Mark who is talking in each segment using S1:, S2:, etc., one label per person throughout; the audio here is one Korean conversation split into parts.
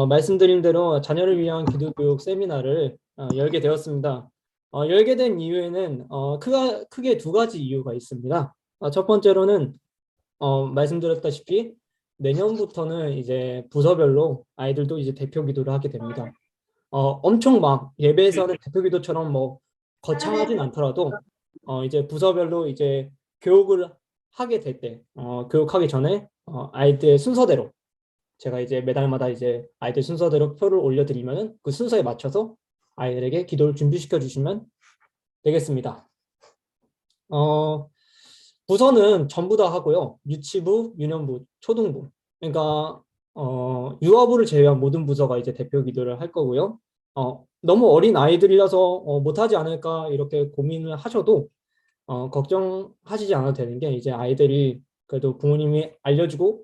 S1: 말씀드린 대로 자녀를 위한 기도교육 세미나를 열게 되었습니다. 열게 된 이유에는 크게 두 가지 이유가 있습니다. 첫 번째로는 말씀드렸다시피 내년부터는 이제 부서별로 아이들도 이제 대표 기도를 하게 됩니다. 엄청 막 예배에서는 대표 기도처럼 뭐 거창하진 않더라도 이제 부서별로 이제 교육을 하게 될 때, 교육하기 전에 아이들의 순서대로 제가 이제 매달마다 이제 아이들 순서대로 표를 올려드리면은 그 순서에 맞춰서 아이들에게 기도를 준비시켜 주시면 되겠습니다. 부서는 전부 다 하고요. 유치부, 유년부, 초등부. 그러니까 유아부를 제외한 모든 부서가 이제 대표 기도를 할 거고요. 너무 어린 아이들이라서 못하지 않을까 이렇게 고민을 하셔도 걱정하시지 않아도 되는 게 이제 아이들이 그래도 부모님이 알려주고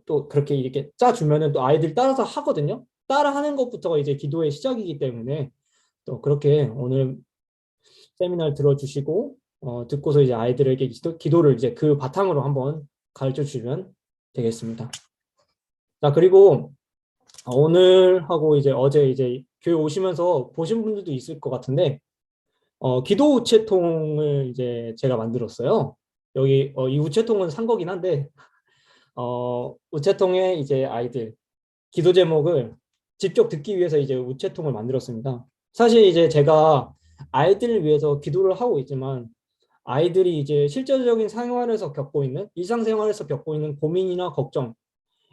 S1: 또 그렇게 이렇게 짜주면은 또 아이들이 따라서 하거든요. 따라 하는 것부터가 이제 기도의 시작이기 때문에 또 그렇게 오늘 세미나를 들어주시고 듣고서 이제 아이들에게 기도를 이제 그 바탕으로 한번 가르쳐 주시면 되겠습니다. 자, 그리고 오늘 하고 이제 어제 이제 교회 오시면서 보신 분들도 있을 것 같은데 기도 우체통을 이제 제가 만들었어요. 여기 이 우체통은 산 거긴 한데 우체통에 이제 아이들 기도 제목을 직접 듣기 위해서 이제 우체통을 만들었습니다. 사실 이제 제가 아이들을 위해서 기도를 하고 있지만 아이들이 이제 실제적인 생활에서 겪고 있는 일상생활에서 겪고 있는 고민이나 걱정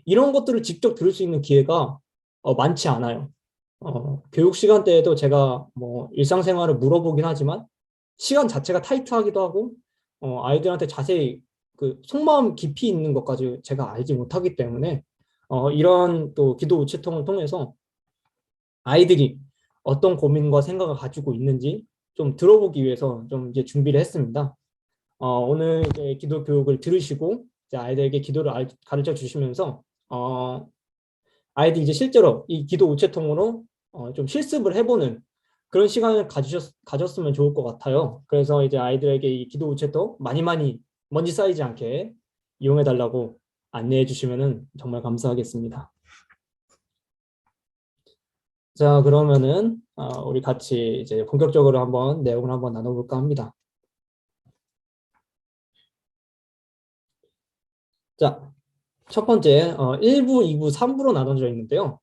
S1: 이런 것들을 직접 들을 수 있는 기회가 많지 않아요. 교육 시간대에도 제가 뭐 일상생활을 물어보긴 하지만 시간 자체가 타이트하기도 하고 아이들한테 자세히 그 속마음 깊이 있는 것까지 제가 알지 못하기 때문에 이런 또 기도 우체통을 통해서 아이들이 어떤 고민과 생각을 가지고 있는지 좀 들어보기 위해서 좀 이제 준비를 했습니다. 오늘 이제 기도 교육을 들으시고 이제 아이들에게 기도를 가르쳐 주시면서 아이들이 이제 실제로 이 기도 우체통으로 좀 실습을 해보는 그런 시간을 가졌으면 좋을 것 같아요. 그래서 이제 아이들에게 이 기도 우체통 많이 먼지 쌓이지 않게 이용해 달라고 안내해 주시면 정말 감사하겠습니다. 자, 그러면은 우리 같이 이제 본격적으로 한번 내용을 한번 나눠볼까 합니다. 자, 첫 번째 1부, 2부, 3부로 나눠져 있는데요.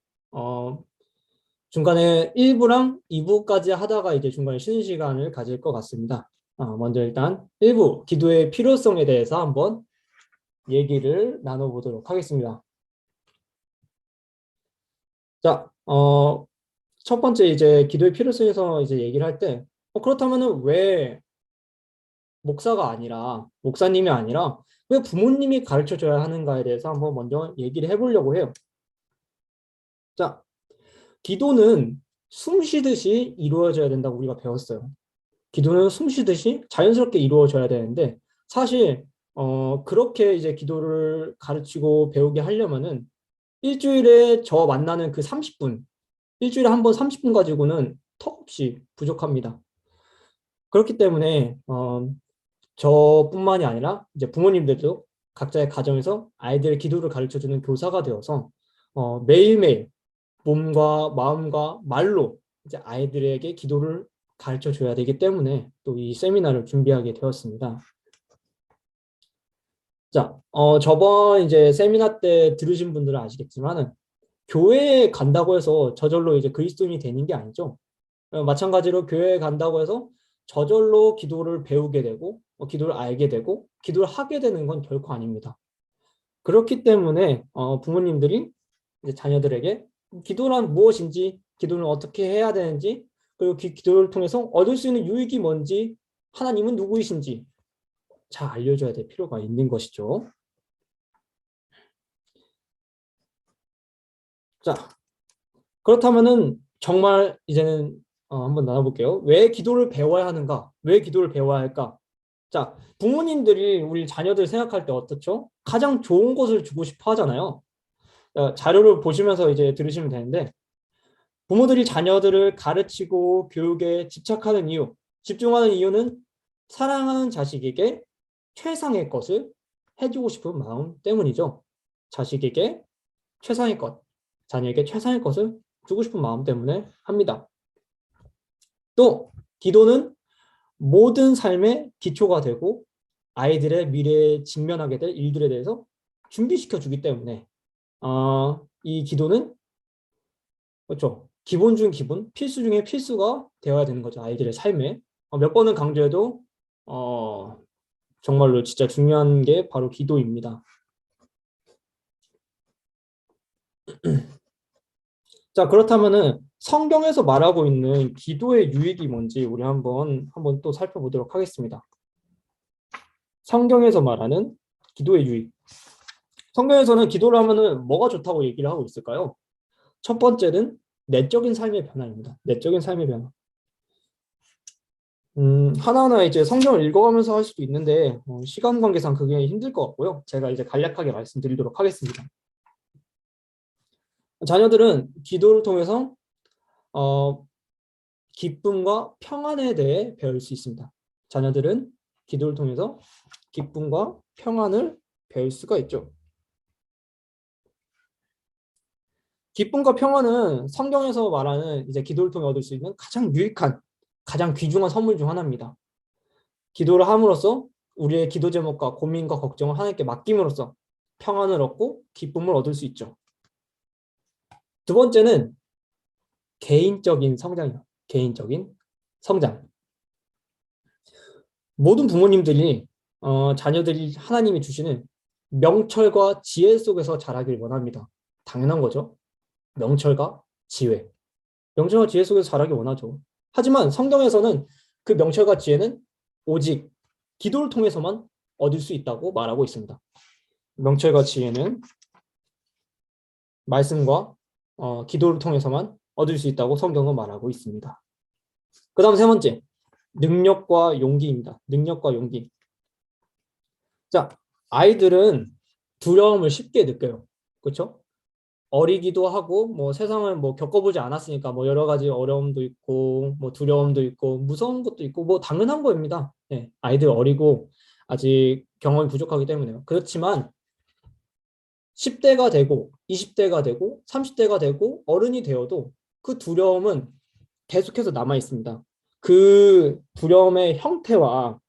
S1: 중간에 1부랑 2부까지 하다가 이제 중간에 쉬는 시간을 가질 것 같습니다. 먼저 일단 1부 기도의 필요성에 대해서 한번 얘기를 나눠보도록 하겠습니다. 자, 첫 번째 이제 기도의 필요성에서 이제 얘기를 할 때, 그렇다면은 왜 목사가 아니라, 목사님이 아니라, 왜 부모님이 가르쳐 줘야 하는가에 대해서 한번 먼저 얘기를 해보려고 해요. 자, 기도는 숨 쉬듯이 이루어져야 된다고 우리가 배웠어요. 기도는 숨 쉬듯이 자연스럽게 이루어져야 되는데, 사실, 그렇게 이제 기도를 가르치고 배우게 하려면은 일주일에 저 만나는 그 30분, 일주일에 한 번 30분 가지고는 턱없이 부족합니다. 그렇기 때문에 저뿐만이 아니라 이제 부모님들도 각자의 가정에서 아이들의 기도를 가르쳐주는 교사가 되어서 매일매일 몸과 마음과 말로 이제 아이들에게 기도를 가르쳐줘야 되기 때문에 또 이 세미나를 준비하게 되었습니다. 자, 저번 이제 세미나 때 들으신 분들은 아시겠지만은 교회에 간다고 해서 저절로 이제 그리스도인이 되는 게 아니죠. 마찬가지로 교회에 간다고 해서 저절로 기도를 배우게 되고 기도를 알게 되고 기도를 하게 되는 건 결코 아닙니다. 그렇기 때문에 부모님들이 이제 자녀들에게 기도란 무엇인지, 기도는 어떻게 해야 되는지, 그리고 기도를 통해서 얻을 수 있는 유익이 뭔지, 하나님은 누구이신지 잘 알려줘야 될 필요가 있는 것이죠. 자, 그렇다면은 정말 이제는 한번 나눠볼게요. 왜 기도를 배워야 하는가? 왜 기도를 배워야 할까? 자, 부모님들이 우리 자녀들 생각할 때 어떻죠? 가장 좋은 것을 주고 싶어 하잖아요. 자료를 보시면서 이제 들으시면 되는데, 부모들이 자녀들을 가르치고 교육에 집착하는 이유, 집중하는 이유는 사랑하는 자식에게 최상의 것을 해주고 싶은 마음 때문이죠. 자식에게 최상의 것, 자녀에게 최선의 것을 주고 싶은 마음 때문에 합니다. 또 기도는 모든 삶의 기초가 되고 아이들의 미래에 직면하게 될 일들에 대해서 준비시켜 주기 때문에 이 기도는 그렇죠. 기본 중 기본, 필수 중에 필수가 되어야 되는 거죠. 아이들의 삶에. 몇 번은 강조해도 정말로 진짜 중요한 게 바로 기도입니다. 자, 그렇다면은 성경에서 말하고 있는 기도의 유익이 뭔지 우리 한번 또 살펴보도록 하겠습니다. 성경에서 말하는 기도의 유익. 성경에서는 기도를 하면은 뭐가 좋다고 얘기를 하고 있을까요? 첫 번째는 내적인 삶의 변화입니다. 내적인 삶의 변화. 하나하나 이제 성경을 읽어가면서 할 수도 있는데 시간 관계상 그게 힘들 것 같고요. 제가 이제 간략하게 말씀드리도록 하겠습니다. 자녀들은 기도를 통해서 기쁨과 평안에 대해 배울 수 있습니다. 자녀들은 기도를 통해서 기쁨과 평안을 배울 수가 있죠. 기쁨과 평안은 성경에서 말하는 이제 기도를 통해 얻을 수 있는 가장 유익한, 가장 귀중한 선물 중 하나입니다. 기도를 함으로써 우리의 기도 제목과 고민과 걱정을 하나님께 맡김으로써 평안을 얻고 기쁨을 얻을 수 있죠. 두 번째는 개인적인 성장이요. 개인적인 성장. 모든 부모님들이 자녀들이 하나님이 주시는 명철과 지혜 속에서 자라길 원합니다. 당연한 거죠. 명철과 지혜. 명철과 지혜 속에서 자라길 원하죠. 하지만 성경에서는 그 명철과 지혜는 오직 기도를 통해서만 얻을 수 있다고 말하고 있습니다. 명철과 지혜는 말씀과 기도를 통해서만 얻을 수 있다고 성경은 말하고 있습니다. 그 다음 세 번째, 능력과 용기입니다. 능력과 용기. 자, 아이들은 두려움을 쉽게 느껴요. 그렇죠? 어리기도 하고 뭐 세상을 뭐 겪어보지 않았으니까 뭐 여러 가지 어려움도 있고 뭐 두려움도 있고 무서운 것도 있고 뭐 당연한 거입니다. 네, 아이들 어리고 아직 경험이 부족하기 때문에요. 그렇지만 10대가 되고 20대가 되고 30대가 되고 어른이 되어도 그 두려움은 계속해서 남아 있습니다. 그 두려움의 형태와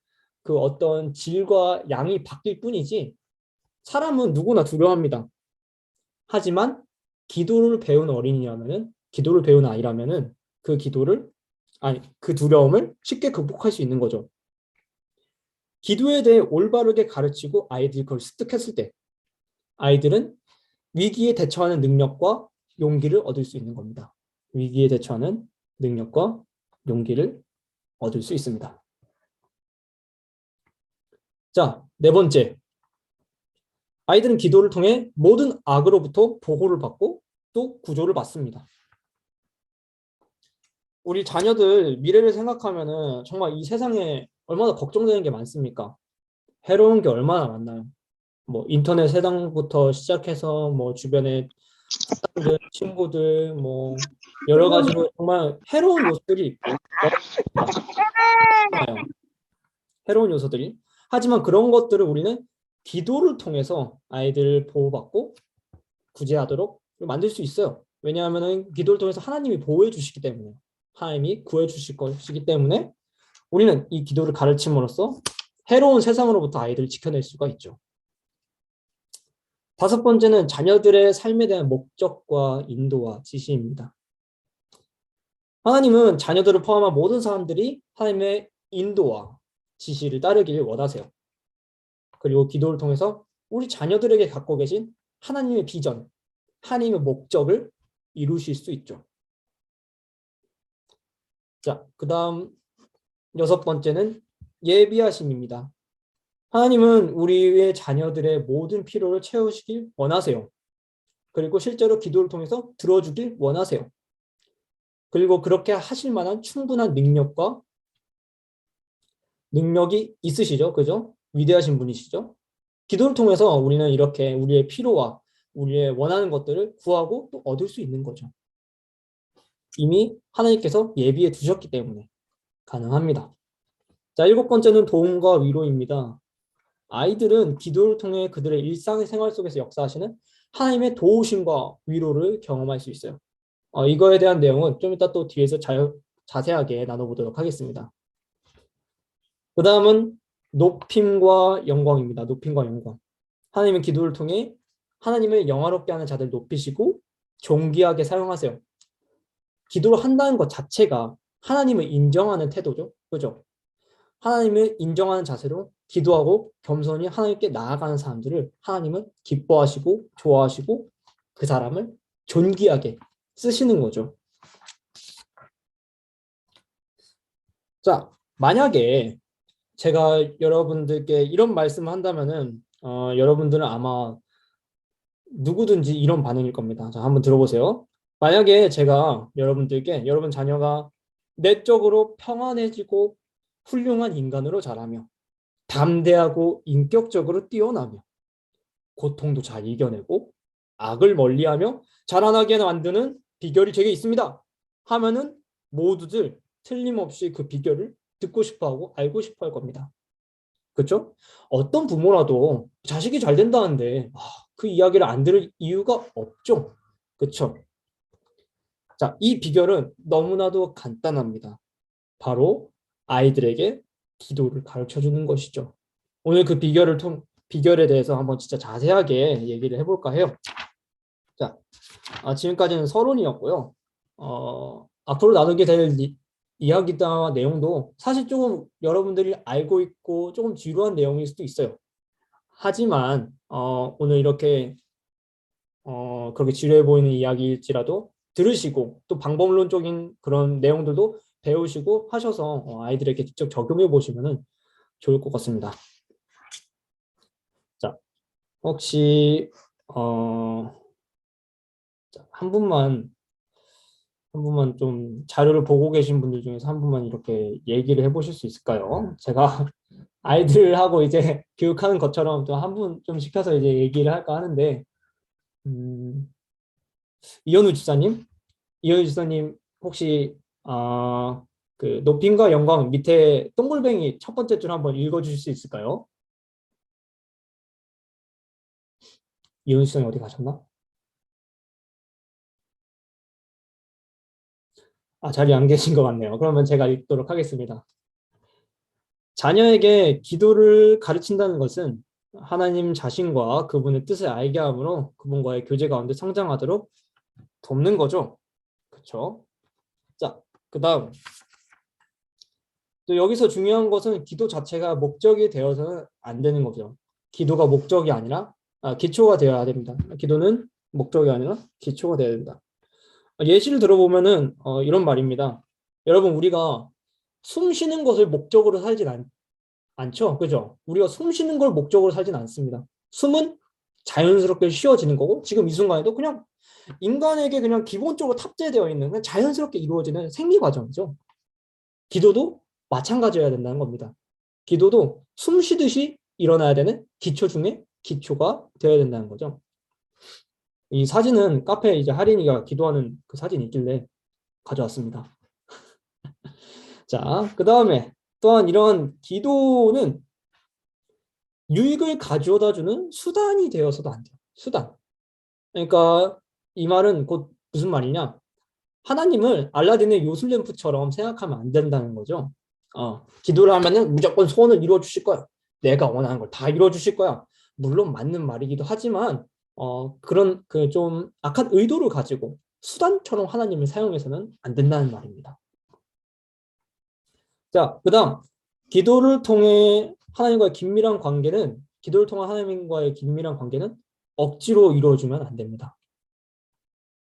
S1: 그 어떤 질과 양이 바뀔 뿐이지 사람은 누구나 두려워합니다. 하지만 기도를 배운 어린이라면은 기도를 배운 아이라면은 그 두려움을 쉽게 극복할 수 있는 거죠. 기도에 대해 올바르게 가르치고 아이들이 그걸 습득했을 때 아이들은 위기에 대처하는 능력과 용기를 얻을 수 있는 겁니다. 위기에 대처하는 능력과 용기를 얻을 수 있습니다. 자, 네 번째. 아이들은 기도를 통해 모든 악으로부터 보호를 받고 또 구조를 받습니다. 우리 자녀들 미래를 생각하면은 정말 이 세상에 얼마나 걱정되는 게 많습니까? 해로운 게 얼마나 많나요? 뭐 인터넷 세상부터 시작해서 뭐 주변에 사람들, 친구들 뭐 여러 가지로 정말 해로운 요소들이 있고 많아요. 해로운 요소들이. 하지만 그런 것들을 우리는 기도를 통해서 아이들을 보호받고 구제하도록 만들 수 있어요. 왜냐하면 기도를 통해서 하나님이 보호해 주시기 때문에 하나님이 구해 주실 것이기 때문에 우리는 이 기도를 가르침으로써 해로운 세상으로부터 아이들을 지켜낼 수가 있죠. 다섯 번째는 자녀들의 삶에 대한 목적과 인도와 지시입니다. 하나님은 자녀들을 포함한 모든 사람들이 하나님의 인도와 지시를 따르길 원하세요. 그리고 기도를 통해서 우리 자녀들에게 갖고 계신 하나님의 비전, 하나님의 목적을 이루실 수 있죠. 자, 그 다음 여섯 번째는 예비하심입니다. 하나님은 우리의 자녀들의 모든 필요를 채우시길 원하세요. 그리고 실제로 기도를 통해서 들어주길 원하세요. 그리고 그렇게 하실 만한 충분한 능력이 있으시죠. 그죠? 위대하신 분이시죠. 기도를 통해서 우리는 이렇게 우리의 필요와 우리의 원하는 것들을 구하고 또 얻을 수 있는 거죠. 이미 하나님께서 예비해 두셨기 때문에 가능합니다. 자, 일곱 번째는 도움과 위로입니다. 아이들은 기도를 통해 그들의 일상생활 속에서 역사하시는 하나님의 도우심과 위로를 경험할 수 있어요. 이거에 대한 내용은 좀 이따 또 뒤에서 자세하게 나눠보도록 하겠습니다. 그 다음은 높임과 영광입니다. 높임과 영광. 하나님은 기도를 통해 하나님을 영화롭게 하는 자들 높이시고 존귀하게 사용하세요. 기도를 한다는 것 자체가 하나님을 인정하는 태도죠. 그죠? 하나님을 인정하는 자세로 기도하고 겸손히 하나님께 나아가는 사람들을 하나님은 기뻐하시고 좋아하시고 그 사람을 존귀하게 쓰시는 거죠. 자, 만약에 제가 여러분들께 이런 말씀을 한다면은 여러분들은 아마 누구든지 이런 반응일 겁니다. 자, 한번 들어보세요. 만약에 제가 여러분들께 여러분 자녀가 내적으로 평안해지고 훌륭한 인간으로 자라며 담대하고 인격적으로 뛰어나며 고통도 잘 이겨내고 악을 멀리하며 자라나게 만드는 비결이 제게 있습니다 하면은 모두들 틀림없이 그 비결을 듣고 싶어하고 알고 싶어 할 겁니다. 그렇죠? 어떤 부모라도 자식이 잘 된다는데 그 이야기를 안 들을 이유가 없죠. 그렇죠? 자, 이 비결은 너무나도 간단합니다. 바로 아이들에게 기도를 가르쳐 주는 것이죠. 오늘 그 비결에 대해서 한번 진짜 자세하게 얘기를 해볼까 해요. 자, 지금까지는 서론이었고요. 앞으로 나누게 될 이야기나 내용도 사실 조금 여러분들이 알고 있고 조금 지루한 내용일 수도 있어요. 하지만 오늘 이렇게 그렇게 지루해 보이는 이야기일지라도 들으시고 또 방법론적인 그런 내용들도 배우시고 하셔서 아이들에게 직접 적용해 보시면 좋을 것 같습니다. 자, 혹시 한 분만 좀 자료를 보고 계신 분들 중에서 한 분만 이렇게 얘기를 해보실 수 있을까요? 제가 아이들하고 이제 교육하는 것처럼 또 한 분 좀 시켜서 이제 얘기를 할까 하는데, 이현우 지사님, 혹시 그 높임과 영광 밑에 동글뱅이 첫 번째 줄 한번 읽어주실 수 있을까요? 이현우 지사님 어디 가셨나? 자리에 안 계신 것 같네요. 그러면 제가 읽도록 하겠습니다. 자녀에게 기도를 가르친다는 것은 하나님 자신과 그분의 뜻을 알게 함으로 그분과의 교제 가운데 성장하도록 돕는 거죠. 그렇죠? 자, 그다음 또 여기서 중요한 것은 기도 자체가 목적이 되어서는 안 되는 거죠. 기도가 목적이 아니라 기초가 되어야 됩니다. 기도는 목적이 아니라 기초가 되어야 된다. 예시를 들어보면은 이런 말입니다. 여러분 우리가 숨 쉬는 것을 목적으로 살진 않죠. 그죠? 우리가 숨 쉬는 걸 목적으로 살진 않습니다. 숨은 자연스럽게 쉬어지는 거고 지금 이 순간에도 그냥 인간에게 그냥 기본적으로 탑재되어 있는 그냥 자연스럽게 이루어지는 생리 과정이죠. 기도도 마찬가지여야 된다는 겁니다. 기도도 숨 쉬듯이 일어나야 되는 기초 중에 기초가 되어야 된다는 거죠. 이 사진은 카페에 이제 할인이가 기도하는 그 사진이 있길래 가져왔습니다. 자, 그 다음에 또한 이런 기도는 유익을 가져다 주는 수단이 되어서도 안 돼요. 수단. 그러니까 이 말은 곧 무슨 말이냐? 하나님을 알라딘의 요술램프처럼 생각하면 안 된다는 거죠. 기도를 하면은 무조건 소원을 이루어 주실 거야. 내가 원하는 걸 다 이루어 주실 거야. 물론 맞는 말이기도 하지만 그런 그 좀 악한 의도를 가지고 수단처럼 하나님을 사용해서는 안 된다는 말입니다. 자, 그다음 기도를 통해 하나님과의 긴밀한 관계는 기도를 통한 하나님과의 긴밀한 관계는 억지로 이루어지면 안 됩니다.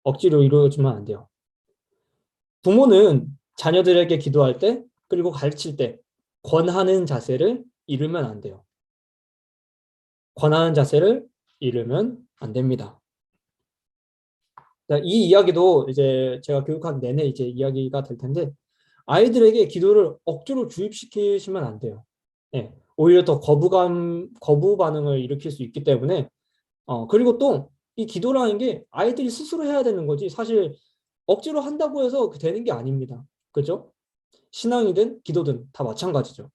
S1: 억지로 이루어지면 안 돼요. 부모는 자녀들에게 기도할 때 그리고 가르칠 때 권하는 자세를 잃으면 안 돼요. 권하는 자세를 잃으면 안 됩니다. 이 이야기도 이제 제가 교육한 내내 이제 이야기가 될 텐데 아이들에게 기도를 억지로 주입시키시면 안 돼요. 예, 오히려 더 거부 반응을 일으킬 수 있기 때문에 그리고 또 이 기도라는 게 아이들이 스스로 해야 되는 거지 사실 억지로 한다고 해서 되는 게 아닙니다. 그죠? 신앙이든 기도든 다 마찬가지죠.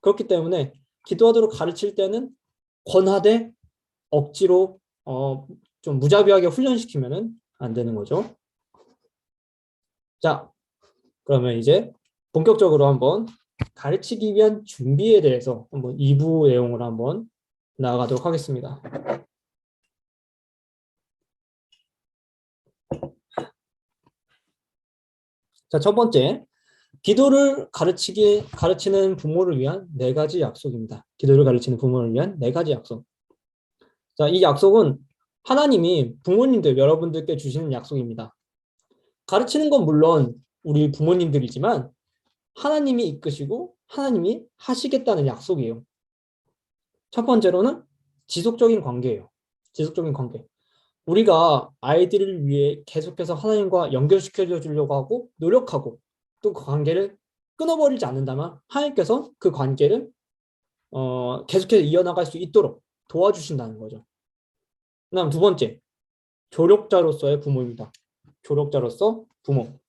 S1: 그렇기 때문에 기도하도록 가르칠 때는 권하되 억지로 좀 무자비하게 훈련시키면은 안 되는 거죠. 자, 그러면 이제 본격적으로 한번 가르치기 위한 준비에 대해서 한번 2부 내용으로 한번 나아가도록 하겠습니다. 자, 첫 번째, 기도를 가르치는 부모를 위한 4가지 약속입니다. 기도를 가르치는 부모를 위한 4가지 약속. 자, 이 약속은 하나님이 부모님들, 여러분들께 주시는 약속입니다. 가르치는 건 물론 우리 부모님들이지만 하나님이 이끄시고 하나님이 하시겠다는 약속이에요. 첫 번째로는 지속적인 관계예요. 지속적인 관계. 우리가 아이들을 위해 계속해서 하나님과 연결시켜 주려고 하고 노력하고 또 그 관계를 끊어버리지 않는다면 하나님께서 그 관계를 계속해서 이어나갈 수 있도록 도와주신다는 거죠. 그다음 두 번째, 조력자로서의 부모입니다. 조력자로서 부모.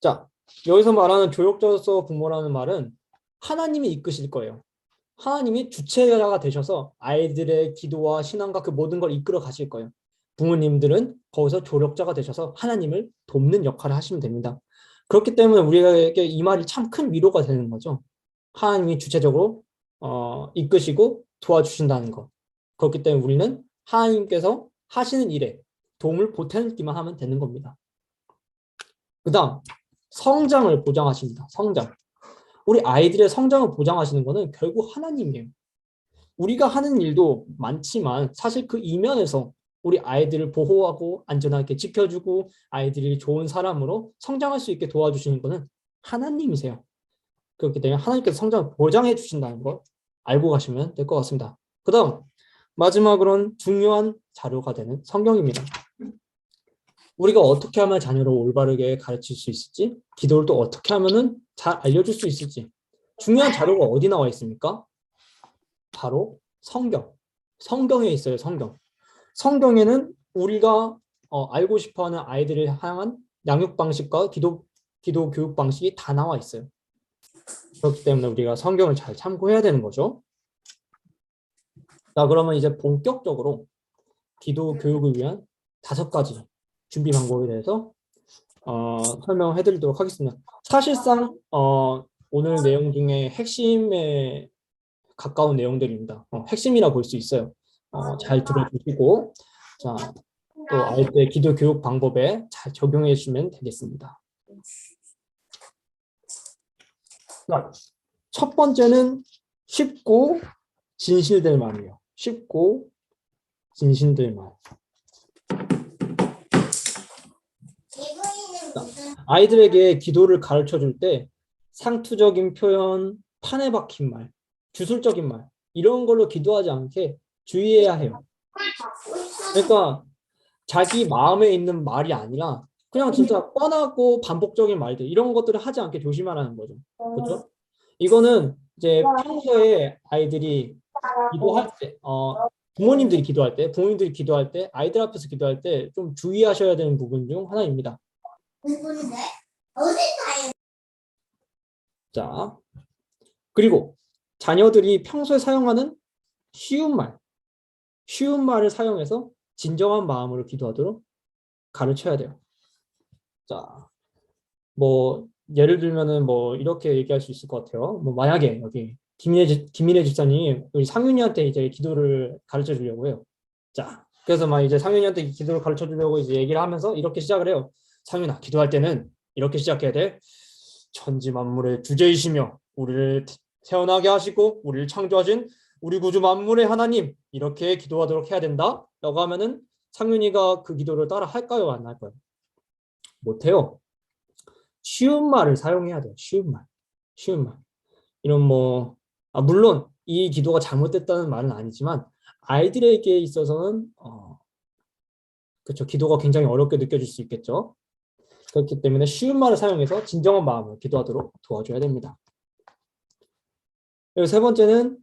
S1: 자, 여기서 말하는 조력자로서 부모라는 말은 하나님이 이끄실 거예요. 하나님이 주체자가 되셔서 아이들의 기도와 신앙과 그 모든 걸 이끌어 가실 거예요. 부모님들은 거기서 조력자가 되셔서 하나님을 돕는 역할을 하시면 됩니다. 그렇기 때문에 우리에게 이 말이 참 큰 위로가 되는 거죠. 하나님이 주체적으로 이끄시고 도와주신다는 것. 그렇기 때문에 우리는 하나님께서 하시는 일에 도움을 보태기만 하면 되는 겁니다. 그 다음, 성장을 보장하십니다. 성장. 우리 아이들의 성장을 보장하시는 것은 결국 하나님이에요. 우리가 하는 일도 많지만 사실 그 이면에서 우리 아이들을 보호하고 안전하게 지켜주고 아이들이 좋은 사람으로 성장할 수 있게 도와주시는 것은 하나님이세요. 그렇기 때문에 하나님께서 성장을 보장해 주신다는 걸 알고 가시면 될 것 같습니다. 그 다음 마지막으로는 중요한 자료가 되는 성경입니다. 우리가 어떻게 하면 자녀를 올바르게 가르칠 수 있을지, 기도를 또 어떻게 하면 잘 알려줄 수 있을지, 중요한 자료가 어디 나와 있습니까? 바로 성경. 성경에 있어요. 성경. 성경에는 우리가 알고 싶어하는 아이들을 향한 양육 방식과 기도 교육 방식이 다 나와 있어요. 그렇기 때문에 우리가 성경을 잘 참고해야 되는 거죠. 자, 그러면 이제 본격적으로 기도 교육을 위한 5가지 준비 방법에 대해서 설명해 드리도록 하겠습니다. 사실상 오늘 내용 중에 핵심에 가까운 내용들입니다. 핵심이라 볼 수 있어요. 잘 들어주시고 자, 또 아이들의 기도 교육 방법에 잘 적용해 주시면 되겠습니다. 자, 첫 번째는 쉽고 진실될 말이에요. 쉽고 진실될 말. 자, 아이들에게 기도를 가르쳐 줄 때 상투적인 표현, 판에 박힌 말, 주술적인 말 이런 걸로 기도하지 않게 주의해야 해요. 그러니까 자기 마음에 있는 말이 아니라 그냥 진짜 뻔하고 반복적인 말들 이런 것들을 하지 않게 조심하라는 거죠. 그렇죠? 이거는 이제 평소에 아이들이 기도할 때, 부모님들이 기도할 때, 아이들 앞에서 기도할 때 좀 주의하셔야 되는 부분 중 하나입니다. 자, 그리고 자녀들이 평소에 사용하는 쉬운 말을 사용해서 진정한 마음으로 기도하도록 가르쳐야 돼요. 자, 뭐 예를 들면은 뭐 이렇게 얘기할 수 있을 것 같아요. 뭐 만약에 여기 김민혜 집사님이 우리 상윤이한테 이제 기도를 가르쳐 주려고 해요. 자, 그래서 막 이제 상윤이한테 기도를 가르쳐 주려고 이제 얘기를 하면서 이렇게 시작을 해요. 상윤아, 기도할 때는 이렇게 시작해야 돼. 천지 만물의 주제이시며 우리를 태어나게 하시고 우리를 창조하신 우리 구주 만물의 하나님 이렇게 기도하도록 해야 된다. 라고 하면은 상윤이가 그 기도를 따라 할까요? 안 할까요? 못해요. 쉬운 말을 사용해야 돼요. 쉬운 말. 쉬운 말. 이런 뭐 물론 이 기도가 잘못됐다는 말은 아니지만 아이들에게 있어서는 그렇죠. 기도가 굉장히 어렵게 느껴질 수 있겠죠. 그렇기 때문에 쉬운 말을 사용해서 진정한 마음을 기도하도록 도와줘야 됩니다. 그리고 세 번째는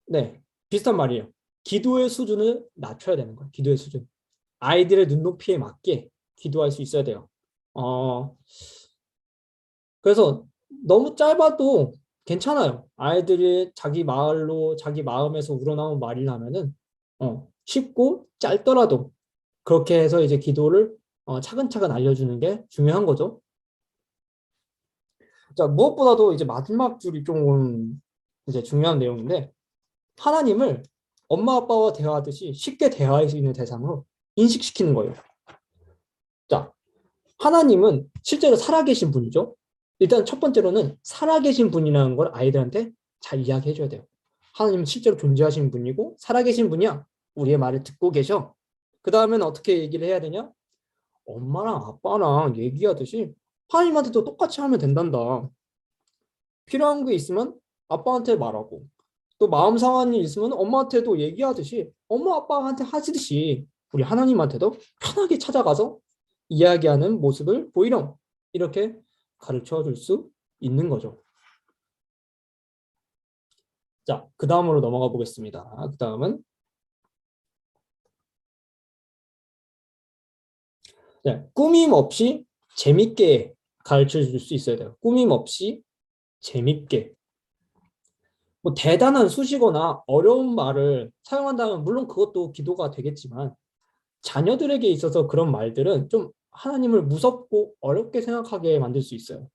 S1: 네, 비슷한 말이에요. 기도의 수준을 낮춰야 되는 거예요. 기도의 수준. 아이들의 눈높이에 맞게 기도할 수 있어야 돼요. 그래서 너무 짧아도 괜찮아요. 아이들이 자기 말로 자기 마음에서 우러나온 말이라면은 쉽고 짧더라도 그렇게 해서 이제 기도를 차근차근 알려주는 게 중요한 거죠. 자, 무엇보다도 이제 마지막 줄이 좀 이제 중요한 내용인데, 하나님을 엄마 아빠와 대화하듯이 쉽게 대화할 수 있는 대상으로 인식시키는 거예요. 자, 하나님은 실제로 살아계신 분이죠. 일단 첫 번째로는 살아계신 분이라는 걸 아이들한테 잘 이야기해 줘야 돼요. 하나님은 실제로 존재하신 분이고 살아계신 분이야. 우리의 말을 듣고 계셔. 그 다음에는 어떻게 얘기를 해야 되냐? 엄마랑 아빠랑 얘기하듯이 하나님한테도 똑같이 하면 된단다. 필요한 게 있으면 아빠한테 말하고 또 마음 상한 일 있으면 엄마한테도 얘기하듯이 엄마 아빠한테 하듯이 우리 하나님한테도 편하게 찾아가서 이야기하는 모습을 보이렴. 이렇게 가르쳐 줄 수 있는 거죠. 자, 그 다음으로 넘어가 보겠습니다. 그 다음은 네, 꾸밈 없이 재밌게 가르쳐 줄 수 있어야 돼요. 꾸밈 없이 재밌게. 뭐 대단한 수식어나 어려운 말을 사용한다면 물론 그것도 기도가 되겠지만 자녀들에게 있어서 그런 말들은 좀 하나님을 무섭고 어렵게 생각하게 만들 수 있어요.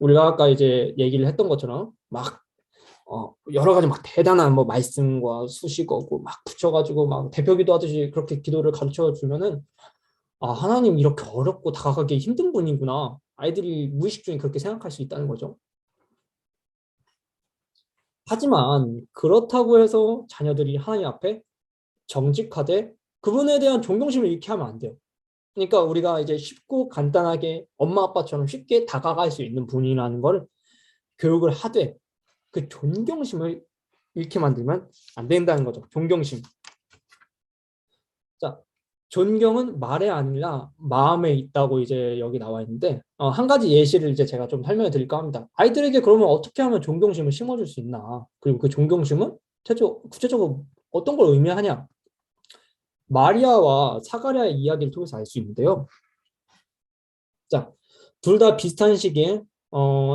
S1: 우리가 아까 이제 얘기를 했던 것처럼 막 여러 가지 막 대단한 뭐 말씀과 수식어고 막 붙여가지고 막 대표기도 하듯이 그렇게 기도를 가르쳐 주면은 아, 하나님 이렇게 어렵고 다가가기 힘든 분이구나. 아이들이 무의식 중에 그렇게 생각할 수 있다는 거죠. 하지만 그렇다고 해서 자녀들이 하나님 앞에 정직하되 그분에 대한 존경심을 잃게 하면 안 돼요. 그러니까 우리가 이제 쉽고 간단하게 엄마 아빠처럼 쉽게 다가갈 수 있는 분이라는 걸 교육을 하되 그 존경심을 잃게 만들면 안 된다는 거죠. 존경심. 자, 존경은 말에 아니라 마음에 있다고 이제 여기 나와 있는데 한 가지 예시를 이제 제가 좀 설명해 드릴까 합니다. 아이들에게 그러면 어떻게 하면 존경심을 심어줄 수 있나? 그리고 그 존경심은 구체적으로 어떤 걸 의미하냐? 마리아와 사가랴의 이야기를 통해서 알 수 있는데요. 자, 둘 다 비슷한 시기에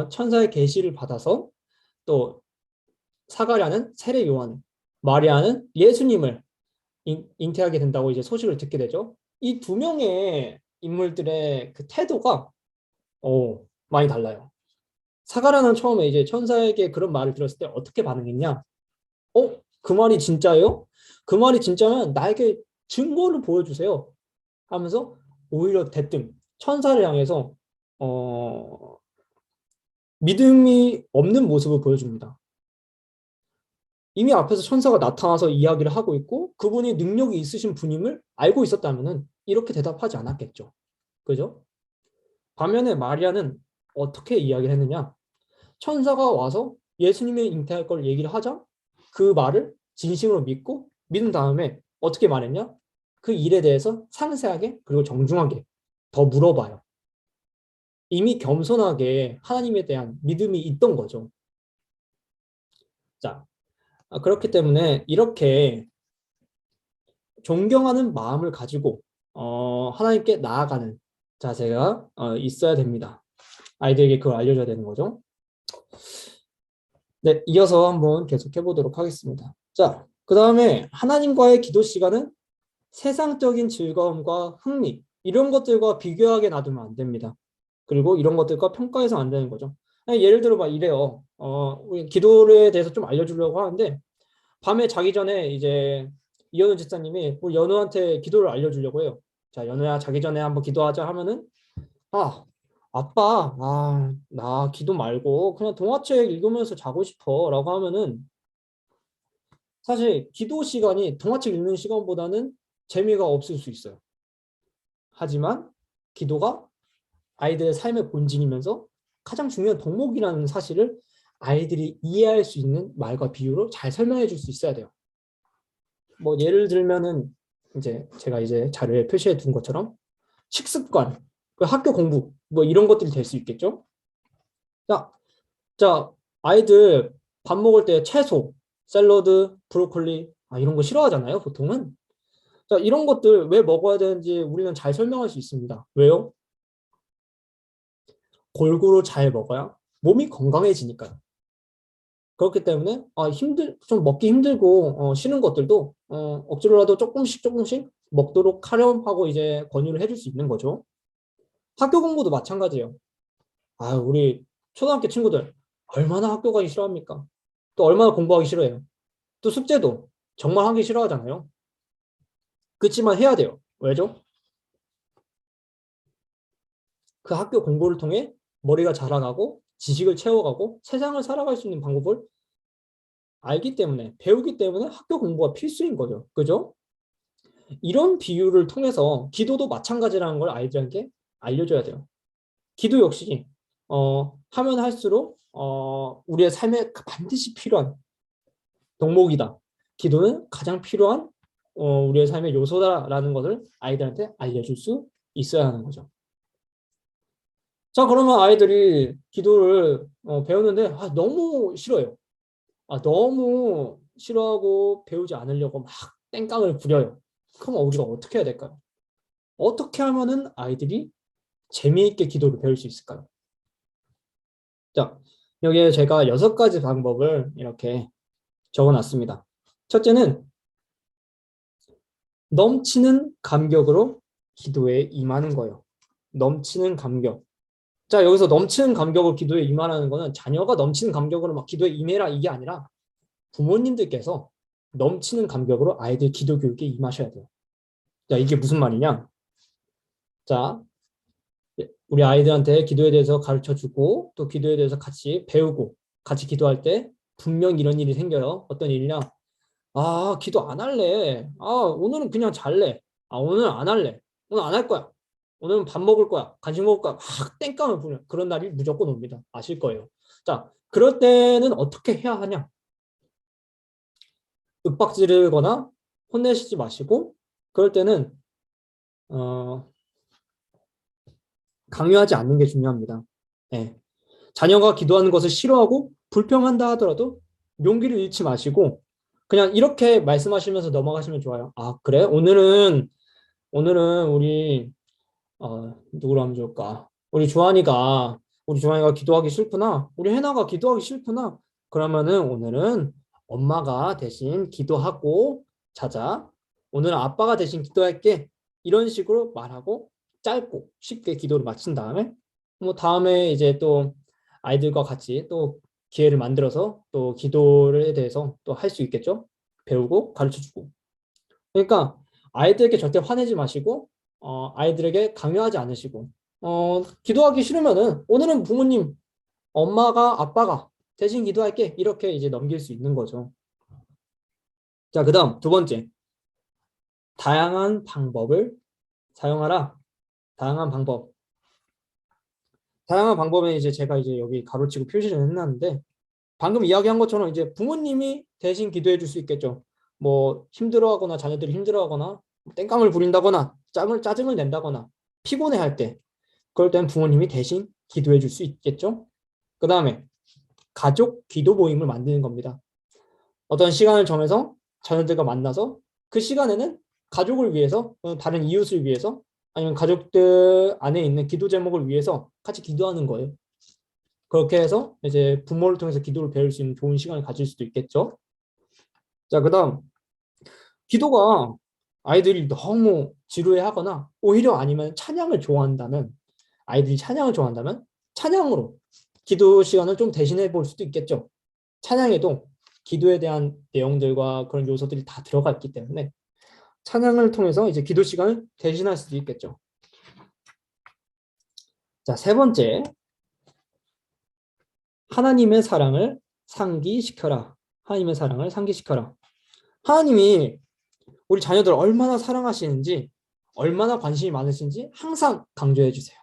S1: 천사의 계시를 받아서 또 사가랴는 세례 요한, 마리아는 예수님을 잉태하게 된다고 이제 소식을 듣게 되죠. 이 두 명의 인물들의 그 태도가 많이 달라요. 사가랴는 처음에 이제 천사에게 그런 말을 들었을 때 어떻게 반응했냐? 그 말이 진짜예요? 그 말이 진짜면 나에게 증거를 보여주세요. 하면서 오히려 대뜸 천사를 향해서 어, 믿음이 없는 모습을 보여줍니다. 이미 앞에서 천사가 나타나서 이야기를 하고 있고 그분이 능력이 있으신 분임을 알고 있었다면 이렇게 대답하지 않았겠죠. 그죠? 반면에 마리아는 어떻게 이야기를 했느냐? 천사가 와서 예수님의 잉태할 걸 얘기를 하자 그 말을 진심으로 믿고 믿은 다음에 어떻게 말했냐? 그 일에 대해서 상세하게 그리고 정중하게 더 물어봐요. 이미 겸손하게 하나님에 대한 믿음이 있던 거죠. 자, 그렇기 때문에 이렇게 존경하는 마음을 가지고 하나님께 나아가는 자세가 있어야 됩니다. 아이들에게 그걸 알려줘야 되는 거죠. 네, 이어서 한번 계속해 보도록 하겠습니다. 자, 그 다음에 하나님과의 기도 시간은 세상적인 즐거움과 흥미 이런 것들과 비교하게 놔두면 안 됩니다. 그리고 이런 것들과 평가해서 안 되는 거죠. 예를 들어 막 이래요. 우리 기도에 대해서 좀 알려주려고 하는데 밤에 자기 전에 이제 이현우 집사님이 우리 연우한테 기도를 알려주려고 해요. 자, 연우야 자기 전에 한번 기도하자 하면은 아, 아빠, 나 기도 말고 그냥 동화책 읽으면서 자고 싶어 라고 하면은 사실 기도 시간이 동화책 읽는 시간보다는 재미가 없을 수 있어요. 하지만 기도가 아이들의 삶의 본질이면서 가장 중요한 덕목이라는 사실을 아이들이 이해할 수 있는 말과 비유로 잘 설명해 줄 수 있어야 돼요. 뭐 예를 들면은 이제 제가 이제 자료에 표시해 둔 것처럼 식습관, 그 학교 공부 뭐 이런 것들이 될 수 있겠죠. 자, 자 아이들 밥 먹을 때 채소, 샐러드, 브로콜리 이런 거 싫어하잖아요, 보통은. 자, 이런 것들 왜 먹어야 되는지 우리는 잘 설명할 수 있습니다. 왜요? 골고루 잘 먹어야 몸이 건강해지니까요. 그렇기 때문에 좀 먹기 힘들고 싫은 것들도 억지로라도 조금씩 조금씩 먹도록 하렴하고 이제 권유를 해줄 수 있는 거죠. 학교 공부도 마찬가지예요. 우리 초등학교 친구들 얼마나 학교 가기 싫어합니까? 또 얼마나 공부하기 싫어해요. 또 숙제도 정말 하기 싫어하잖아요. 그렇지만 해야 돼요. 왜죠? 그 학교 공부를 통해 머리가 자라가고 지식을 채워가고 세상을 살아갈 수 있는 방법을 알기 때문에, 배우기 때문에 학교 공부가 필수인 거죠. 그죠? 이런 비유를 통해서 기도도 마찬가지라는 걸 아이들에게 알려줘야 돼요. 기도 역시 하면 할수록 우리의 삶에 반드시 필요한 덕목이다. 기도는 가장 필요한 우리의 삶의 요소다라는 것을 아이들한테 알려줄 수 있어야 하는 거죠. 자, 그러면 아이들이 기도를 배우는데 너무 싫어요. 너무 싫어하고 배우지 않으려고 막 땡깡을 부려요. 그럼 우리가 어떻게 해야 될까요? 어떻게 하면은 아이들이 재미있게 기도를 배울 수 있을까요? 자, 여기에 제가 6가지 방법을 이렇게 적어놨습니다. 첫째는 넘치는 감격으로 기도에 임하는 거예요. 넘치는 감격. 자, 여기서 넘치는 감격으로 기도에 임하라는 거는 자녀가 넘치는 감격으로 막 기도에 임해라 이게 아니라 부모님들께서 넘치는 감격으로 아이들 기도 교육에 임하셔야 돼요. 자, 이게 무슨 말이냐? 자, 우리 아이들한테 기도에 대해서 가르쳐주고 또 기도에 대해서 같이 배우고 같이 기도할 때 분명 이런 일이 생겨요. 어떤 일이냐? 기도 안 할래. 오늘은 그냥 잘래. 오늘은 안 할래. 오늘 안 할 거야. 오늘은 밥 먹을 거야. 간식 먹을 거야. 막 땡깡을 부려. 그런 날이 무조건 옵니다. 아실 거예요. 자, 그럴 때는 어떻게 해야 하냐? 윽박 지르거나 혼내시지 마시고 그럴 때는 강요하지 않는 게 중요합니다. 네. 자녀가 기도하는 것을 싫어하고 불평한다 하더라도 용기를 잃지 마시고 그냥 이렇게 말씀하시면서 넘어가시면 좋아요. 그래? 오늘은 우리 누구로 하면 좋을까? 우리 주환이가 기도하기 싫구나. 우리 해나가 기도하기 싫구나. 그러면은 오늘은 엄마가 대신 기도하고 자자. 오늘은 아빠가 대신 기도할게. 이런 식으로 말하고 짧고 쉽게 기도를 마친 다음에 뭐 다음에 이제 또 아이들과 같이 또 기회를 만들어서 또 기도에 대해서 또 할 수 있겠죠. 배우고 가르쳐주고. 그러니까 아이들에게 절대 화내지 마시고 아이들에게 강요하지 않으시고 기도하기 싫으면은 오늘은 부모님, 엄마가 아빠가 대신 기도할게 이렇게 이제 넘길 수 있는 거죠. 자, 그다음 2번째, 다양한 방법을 사용하라. 다양한 방법. 다양한 방법에 이제 제가 이제 여기 가로치고 표시를 해놨는데 방금 이야기한 것처럼 이제 부모님이 대신 기도해 줄 수 있겠죠. 뭐 힘들어하거나 자녀들이 힘들어하거나 땡깡을 부린다거나 짜증을 낸다거나 피곤해할 때 그럴 때는 부모님이 대신 기도해 줄 수 있겠죠. 그 다음에 가족 기도 모임을 만드는 겁니다. 어떤 시간을 정해서 자녀들과 만나서 그 시간에는 가족을 위해서 다른 이웃을 위해서 아니면 가족들 안에 있는 기도 제목을 위해서 같이 기도하는 거예요. 그렇게 해서 이제 부모를 통해서 기도를 배울 수 있는 좋은 시간을 가질 수도 있겠죠. 자, 그다음 기도가 아이들이 너무 지루해하거나 오히려 아니면 아이들이 찬양을 좋아한다면 찬양으로 기도 시간을 좀 대신해 볼 수도 있겠죠. 찬양에도 기도에 대한 내용들과 그런 요소들이 다 들어가 있기 때문에 찬양을 통해서 이제 기도 시간을 대신할 수도 있겠죠. 자, 3번째, 하나님의 사랑을 상기시켜라. 하나님의 사랑을 상기시켜라. 하나님이 우리 자녀들 얼마나 사랑하시는지, 얼마나 관심이 많으신지 항상 강조해 주세요.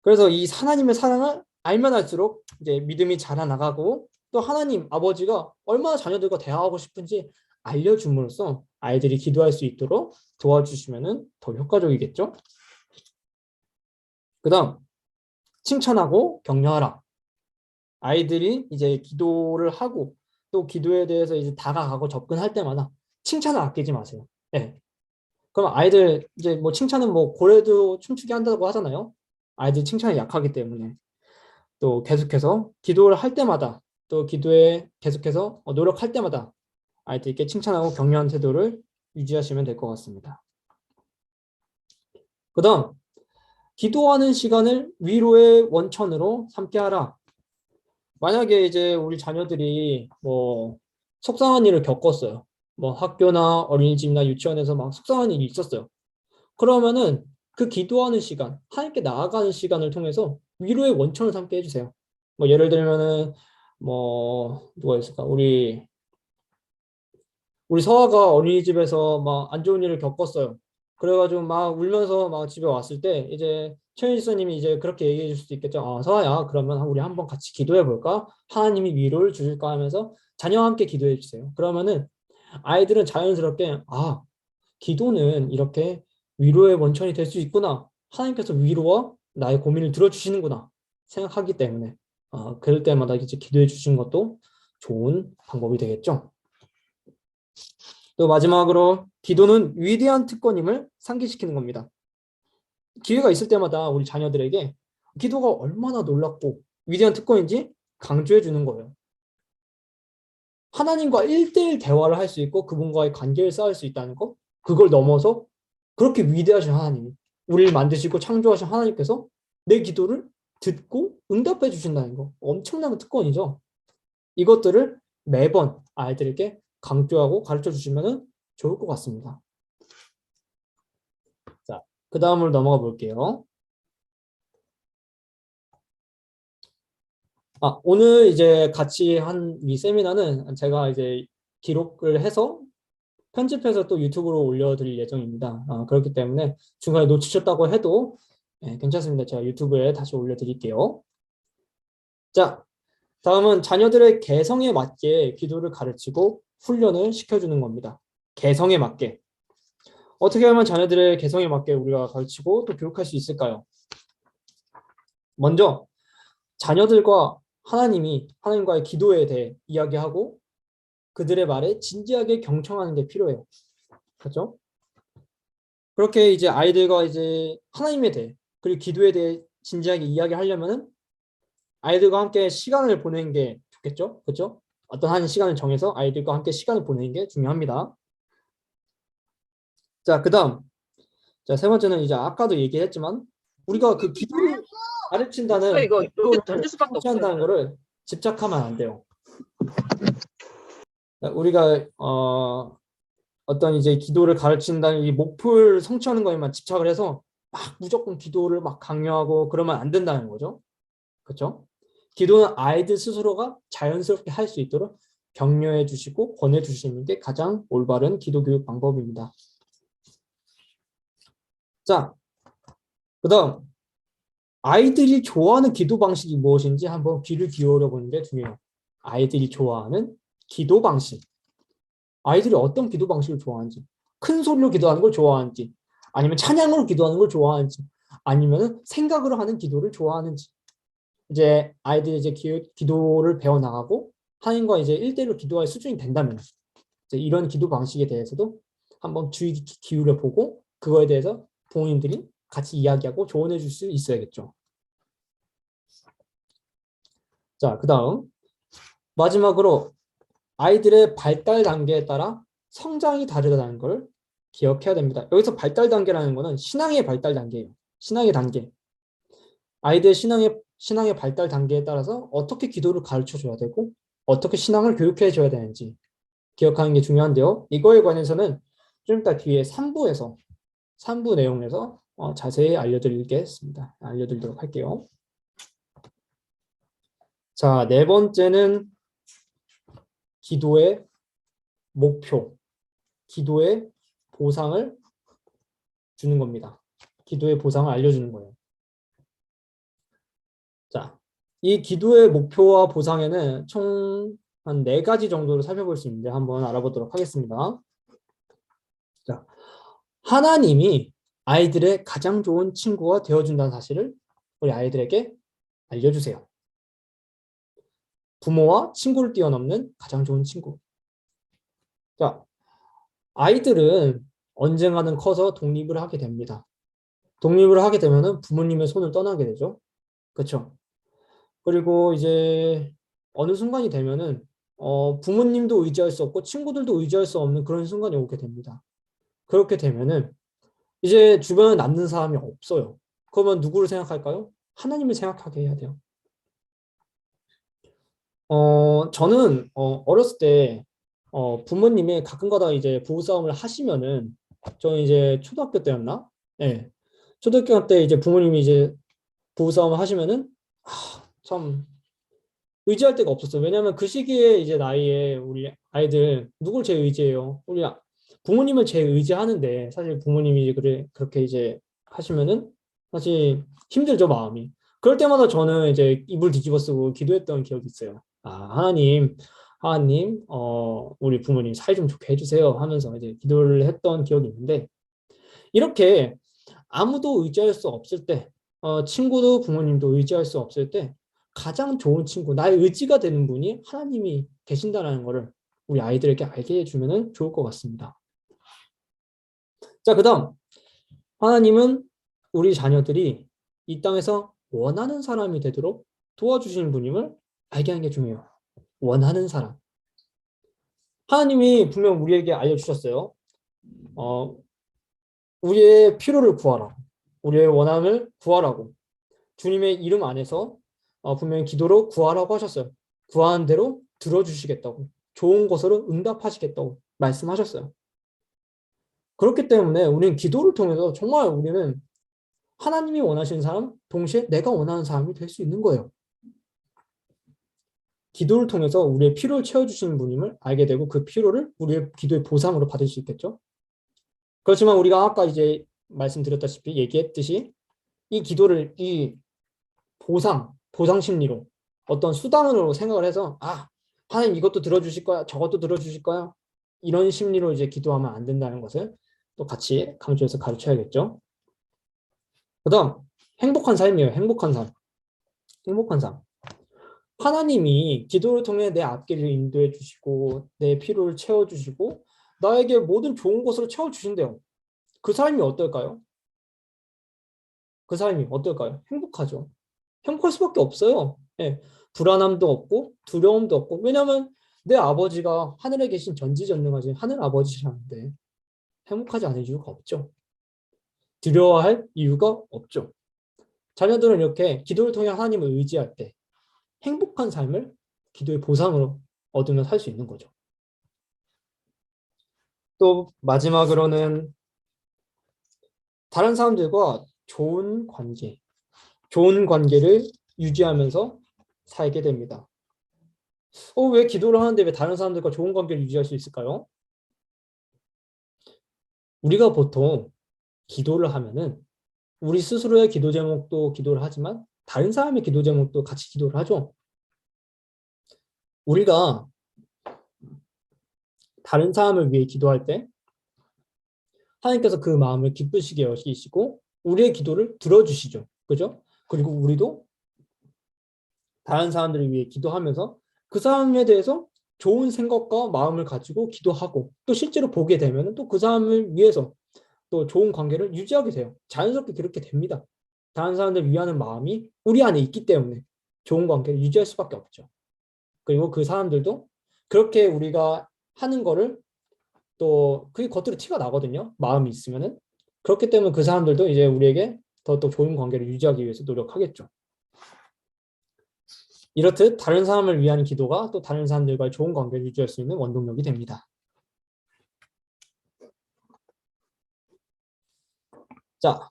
S1: 그래서 이 하나님의 사랑을 알면 알수록 이제 믿음이 자라나가고 또 하나님 아버지가 얼마나 자녀들과 대화하고 싶은지 알려줌으로써 아이들이 기도할 수 있도록 도와주시면 더 효과적이겠죠. 그 다음, 칭찬하고 격려하라. 아이들이 이제 기도를 하고 또 기도에 대해서 이제 다가가고 접근할 때마다 칭찬을 아끼지 마세요. 네. 그럼 아이들 이제 뭐 칭찬은 뭐 고래도 춤추게 한다고 하잖아요. 아이들 칭찬이 약하기 때문에 또 계속해서 기도를 할 때마다 또 기도에 계속해서 노력할 때마다 아이들께 칭찬하고 격려하는 태도를 유지하시면 될 것 같습니다. 그 다음, 기도하는 시간을 위로의 원천으로 삼게 하라. 만약에 이제 우리 자녀들이 뭐 속상한 일을 겪었어요. 뭐 학교나 어린이집이나 유치원에서 막 속상한 일이 있었어요. 그러면은 그 기도하는 시간, 하나님께 나아가는 시간을 통해서 위로의 원천을 삼게 해주세요. 뭐 예를 들면은 뭐 누가 있을까? 우리 서아가 어린이집에서 막 안 좋은 일을 겪었어요. 그래가지고 막 울면서 막 집에 왔을 때 이제 최윤 지사님이 이제 그렇게 얘기해 줄 수도 있겠죠. 아, 서아야, 그러면 우리 한번 같이 기도해 볼까? 하나님이 위로를 주실까 하면서 자녀와 함께 기도해 주세요. 그러면은 아이들은 자연스럽게 아, 기도는 이렇게 위로의 원천이 될 수 있구나. 하나님께서 위로와 나의 고민을 들어주시는구나 생각하기 때문에 그럴 때마다 이제 기도해 주시는 것도 좋은 방법이 되겠죠. 또 마지막으로 기도는 위대한 특권임을 상기시키는 겁니다. 기회가 있을 때마다 우리 자녀들에게 기도가 얼마나 놀랍고 위대한 특권인지 강조해 주는 거예요. 하나님과 1대1 대화를 할 수 있고 그분과의 관계를 쌓을 수 있다는 것, 그걸 넘어서 그렇게 위대하신 하나님, 우리를 만드시고 창조하신 하나님께서 내 기도를 듣고 응답해 주신다는 거, 엄청난 특권이죠. 이것들을 매번 아이들에게 강조하고 가르쳐 주시면 좋을 것 같습니다. 자, 그 다음으로 넘어가 볼게요. 오늘 이제 같이 한 이 세미나는 제가 이제 기록을 해서 편집해서 또 유튜브로 올려드릴 예정입니다. 그렇기 때문에 중간에 놓치셨다고 해도 괜찮습니다. 제가 유튜브에 다시 올려드릴게요. 자, 다음은 자녀들의 개성에 맞게 기도를 가르치고 훈련을 시켜주는 겁니다. 개성에 맞게. 어떻게 하면 자녀들의 개성에 맞게 우리가 가르치고 또 교육할 수 있을까요? 먼저 자녀들과 하나님과의 기도에 대해 이야기하고 그들의 말에 진지하게 경청하는 게 필요해요. 그렇죠? 그렇게 이제 아이들과 이제 하나님에 대해 그리고 기도에 대해 진지하게 이야기하려면은 아이들과 함께 시간을 보내는 게 좋겠죠? 그렇죠? 어떤 한 시간을 정해서 아이들과 함께 시간을 보내는 게 중요합니다. 자, 그다음. 자, 세 번째는 이제 아까도 얘기했지만 우리가 그 기도를 가르친다는
S2: 이거 이렇게
S1: 목표를
S2: 던질 수밖에
S1: 성취한다는
S2: 없어요.
S1: 거를 집착하면 안 돼요. 우리가 어떤 이제 기도를 가르친다는 이 목표를 성취하는 거에만 집착을 해서 막 무조건 기도를 막 강요하고 그러면 안 된다는 거죠. 그렇죠? 기도는 아이들 스스로가 자연스럽게 할 수 있도록 격려해 주시고 권해 주시는 게 가장 올바른 기도 교육 방법입니다. 자, 그다음 아이들이 좋아하는 기도 방식이 무엇인지 한번 귀를 기울여 보는 게 중요해요. 아이들이 좋아하는 기도 방식. 아이들이 어떤 기도 방식을 좋아하는지, 큰 소리로 기도하는 걸 좋아하는지, 아니면 찬양으로 기도하는 걸 좋아하는지, 아니면 생각으로 하는 기도를 좋아하는지. 이제 아이들이 이제 기도를 배워 나가고 하나님과 이제 1대1로 기도할 수준이 된다면 이제 이런 기도 방식에 대해서도 한번 주의 기울여 보고 그거에 대해서 부모님들이 같이 이야기하고 조언해 줄 수 있어야겠죠. 자, 그다음 마지막으로 아이들의 발달 단계에 따라 성장이 다르다는 걸 기억해야 됩니다. 여기서 발달 단계라는 거는 신앙의 발달 단계예요. 신앙의 단계. 아이들의 신앙의 발달 단계에 따라서 어떻게 기도를 가르쳐 줘야 되고 어떻게 신앙을 교육해 줘야 되는지 기억하는 게 중요한데요. 이거에 관해서는 좀 이따 뒤에 3부 내용에서 자세히 알려드리도록 할게요. 자, 네 번째는 기도의 목표, 기도의 보상을 주는 겁니다. 기도의 보상을 알려주는 거예요. 자, 이 기도의 목표와 보상에는 총 한 4가지 정도를 살펴볼 수 있는데 한번 알아보도록 하겠습니다. 자, 하나님이 아이들의 가장 좋은 친구가 되어준다는 사실을 우리 아이들에게 알려주세요. 부모와 친구를 뛰어넘는 가장 좋은 친구. 자, 아이들은 언젠가는 커서 독립을 하게 됩니다. 독립을 하게 되면은 부모님의 손을 떠나게 되죠. 그렇죠? 그리고 이제 어느 순간이 되면은 부모님도 의지할 수 없고 친구들도 의지할 수 없는 그런 순간이 오게 됩니다. 그렇게 되면은 이제 주변에 남는 사람이 없어요. 그러면 누구를 생각할까요? 하나님을 생각하게 해야 돼요. 저는 어렸을 때 부모님이 가끔가다 이제 부부싸움을 하시면은 저는 이제 초등학교 때였나? 네. 초등학교 때 이제 부모님이 이제 부부싸움을 하시면은 참 의지할 데가 없었어요. 왜냐하면 그 시기에 이제 나이에 우리 아이들 누굴 제일 의지해요? 우리 부모님을 제일 의지하는데 사실 부모님이 이제 그렇게 이제 하시면은 사실 힘들죠, 마음이. 그럴 때마다 저는 이제 이불 뒤집어 쓰고 기도했던 기억이 있어요. 하나님, 우리 부모님 사이 좀 좋게 해주세요 하면서 이제 기도를 했던 기억이 있는데 이렇게 아무도 의지할 수 없을 때, 친구도 부모님도 의지할 수 없을 때 가장 좋은 친구, 나의 의지가 되는 분이 하나님이 계신다는 것을 우리 아이들에게 알게 해주면 좋을 것 같습니다. 자, 그다음 하나님은 우리 자녀들이 이 땅에서 원하는 사람이 되도록 도와주시는 분임을 알게 하는 게 중요해요. 원하는 사람. 하나님이 분명 우리에게 알려주셨어요. 어, 우리의 필요를 구하라. 우리의 원함을 구하라고. 주님의 이름 안에서 분명히 기도로 구하라고 하셨어요. 구하는 대로 들어주시겠다고. 좋은 것으로 응답하시겠다고 말씀하셨어요. 그렇기 때문에 우리는 기도를 통해서 정말 우리는 하나님이 원하시는 사람, 동시에 내가 원하는 사람이 될 수 있는 거예요. 기도를 통해서 우리의 필요를 채워주시는 분임을 알게 되고 그 필요를 우리의 기도의 보상으로 받을 수 있겠죠. 그렇지만 우리가 아까 이제 말씀드렸다시피 얘기했듯이 이 보상 심리로 어떤 수단으로 생각을 해서 하나님 이것도 들어주실 거야, 저것도 들어주실 거야 이런 심리로 이제 기도하면 안 된다는 것을 또 같이 강조해서 가르쳐야겠죠. 그다음 행복한 삶이에요. 행복한 삶. 행복한 삶. 하나님이 기도를 통해 내 앞길을 인도해 주시고 내 필요를 채워 주시고 나에게 모든 좋은 것으로 채워 주신대요. 그 삶이 어떨까요? 그 삶이 어떨까요? 행복하죠. 행복할 수밖에 없어요. 예. 불안함도 없고 두려움도 없고 왜냐하면 내 아버지가 하늘에 계신 전지전능하신 하늘 아버지시라는데 행복하지 않을 이유가 없죠. 두려워할 이유가 없죠. 자녀들은 이렇게 기도를 통해 하나님을 의지할 때 행복한 삶을 기도의 보상으로 얻으며 살 수 있는 거죠. 또 마지막으로는 다른 사람들과 좋은 관계를 유지하면서 살게 됩니다. 왜 기도를 하는데 왜 다른 사람들과 좋은 관계를 유지할 수 있을까요? 우리가 보통 기도를 하면은 우리 스스로의 기도 제목도 기도를 하지만 다른 사람의 기도 제목도 같이 기도를 하죠. 우리가 다른 사람을 위해 기도할 때 하나님께서 그 마음을 기쁘시게 여기시고 우리의 기도를 들어주시죠. 그죠? 그리고 우리도 다른 사람들을 위해 기도하면서 그 사람에 대해서 좋은 생각과 마음을 가지고 기도하고 또 실제로 보게 되면 또 그 사람을 위해서 또 좋은 관계를 유지하게 돼요. 자연스럽게 그렇게 됩니다. 다른 사람들 위하는 마음이 우리 안에 있기 때문에 좋은 관계를 유지할 수밖에 없죠. 그리고 그 사람들도 그렇게 우리가 하는 거를 또 그게 겉으로 티가 나거든요. 마음이 있으면은. 그렇기 때문에 그 사람들도 이제 우리에게 더 좋은 관계를 유지하기 위해서 노력하겠죠. 이렇듯 다른 사람을 위한 기도가 또 다른 사람들과의 좋은 관계를 유지할 수 있는 원동력이 됩니다. 자,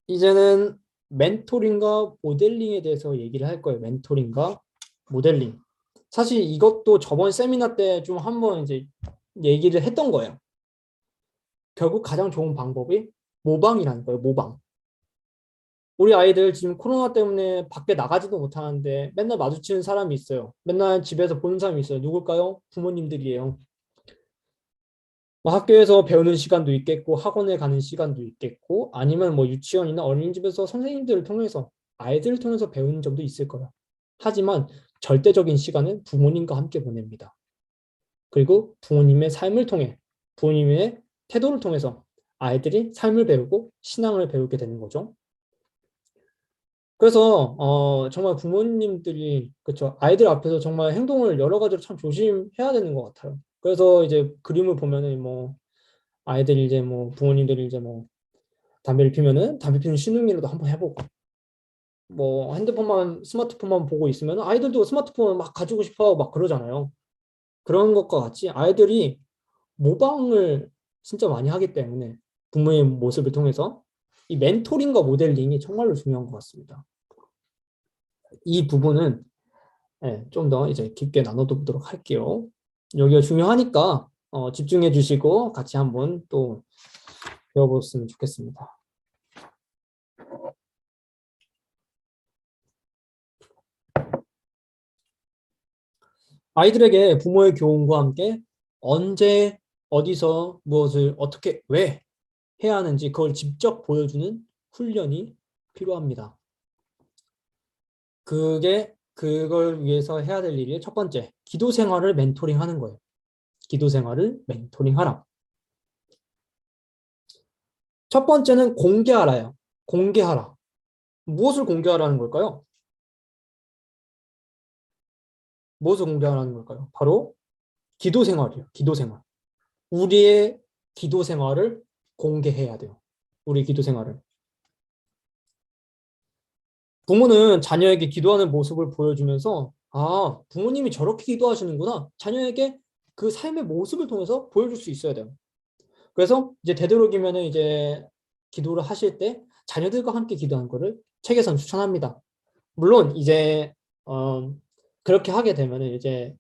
S1: 이제는 멘토링과 모델링에 대해서 얘기를 할 거예요. 멘토링과 모델링. 사실 이것도 저번 세미나 때 좀 한번 이제 얘기를 했던 거예요. 결국 가장 좋은 방법이 모방이라는 거예요. 모방. 우리 아이들 지금 코로나 때문에 밖에 나가지도 못하는데 맨날 마주치는 사람이 있어요. 맨날 집에서 보는 사람이 있어요. 누굴까요? 부모님들이에요. 뭐 학교에서 배우는 시간도 있겠고 학원에 가는 시간도 있겠고 아니면 뭐 유치원이나 어린이집에서 선생님들을 통해서 아이들을 통해서 배우는 점도 있을 거예요. 하지만 절대적인 시간은 부모님과 함께 보냅니다. 그리고 부모님의 삶을 통해 부모님의 태도를 통해서 아이들이 삶을 배우고 신앙을 배우게 되는 거죠. 그래서 정말 부모님들이 그쵸 아이들 앞에서 정말 행동을 여러 가지로 참 조심해야 되는 것 같아요. 그래서 이제 그림을 보면은 뭐 아이들이 이제 뭐 부모님들이 이제 뭐 담배를 피면은 담배 피는 신음이라도 한번 해보고 뭐 핸드폰만 스마트폰만 보고 있으면 아이들도 스마트폰을 막 가지고 싶어하고 막 그러잖아요. 그런 것과 같이 아이들이 모방을 진짜 많이 하기 때문에 부모의 모습을 통해서 이 멘토링과 모델링이 정말로 중요한 것 같습니다. 이 부분은 좀 더 이제 깊게 나눠보도록 할게요. 여기가 중요하니까 집중해 주시고 같이 한번 또 배워보셨으면 좋겠습니다. 아이들에게 부모의 교훈과 함께 언제, 어디서, 무엇을, 어떻게, 왜 해야 하는지 그걸 직접 보여주는 훈련이 필요합니다. 그걸 위해서 해야 될 일이 첫 번째, 기도 생활을 멘토링 하는 거예요. 기도 생활을 멘토링 하라. 첫 번째는 공개하라요. 공개하라. 무엇을 공개하라는 걸까요? 무엇을 공개하라는 걸까요? 바로 기도 생활이에요. 기도 생활. 우리의 기도 생활을 공개해야 돼요. 우리 기도 생활을. 부모는 자녀에게 기도하는 모습을 보여주면서 아, 부모님이 저렇게 기도하시는구나. 자녀에게 그 삶의 모습을 통해서 보여줄 수 있어야 돼요. 그래서 이제 되도록이면은 이제 기도를 하실 때 자녀들과 함께 기도하는 거를 책에서는 추천합니다. 물론 이제 그렇게 하게 되면은 이제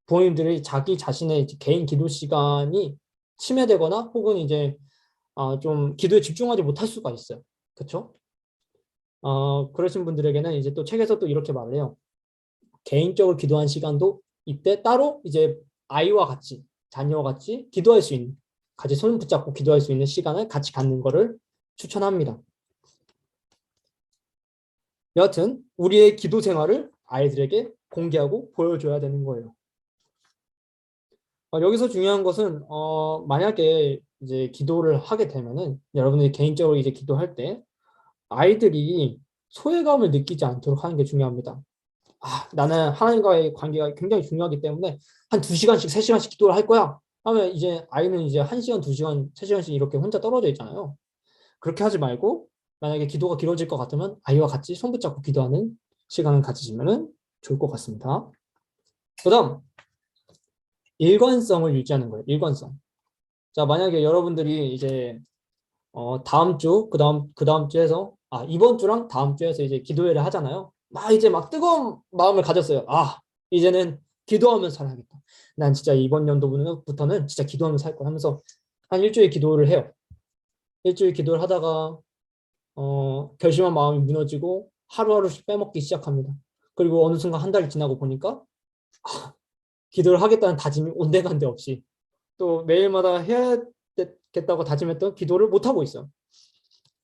S1: 부모님들이 자기 자신의 이제 개인 기도 시간이 침해되거나 혹은 이제 좀 기도에 집중하지 못할 수가 있어요. 그렇죠? 그러신 분들에게는 이제 또 책에서 또 이렇게 말을 해요. 개인적으로 기도한 시간도 이때 따로 이제 아이와 같이 자녀와 같이 기도할 수 있는 같이 손 붙잡고 기도할 수 있는 시간을 같이 갖는 거를 추천합니다. 여하튼 우리의 기도 생활을 아이들에게 공개하고 보여줘야 되는 거예요. 여기서 중요한 것은 만약에 이제 기도를 하게 되면은 여러분들이 개인적으로 이제 기도할 때 아이들이 소외감을 느끼지 않도록 하는 게 중요합니다. 나는 하나님과의 관계가 굉장히 중요하기 때문에 한 2시간씩, 3시간씩 기도를 할 거야. 하면 이제 아이는 이제 1시간, 2시간, 3시간씩 이렇게 혼자 떨어져 있잖아요. 그렇게 하지 말고 만약에 기도가 길어질 것 같으면 아이와 같이 손 붙잡고 기도하는 시간을 가지시면 좋을 것 같습니다. 그다음 일관성을 유지하는 거예요. 일관성. 자, 만약에 여러분들이 이제 다음 주, 그 다음 주에서 이번 주랑 다음 주에서 이제 기도회를 하잖아요. 이제 막 뜨거운 마음을 가졌어요. 이제는 기도하면서 살아야겠다. 난 진짜 이번 연도부터는 진짜 기도하면서 살 거야 하면서 한 일주일 기도를 해요. 일주일 기도를 하다가 결심한 마음이 무너지고 하루하루씩 빼먹기 시작합니다. 그리고 어느 순간 한 달이 지나고 보니까 기도를 하겠다는 다짐이 온데간데 없이 또 매일마다 해야겠다고 다짐했던 기도를 못하고 있어요.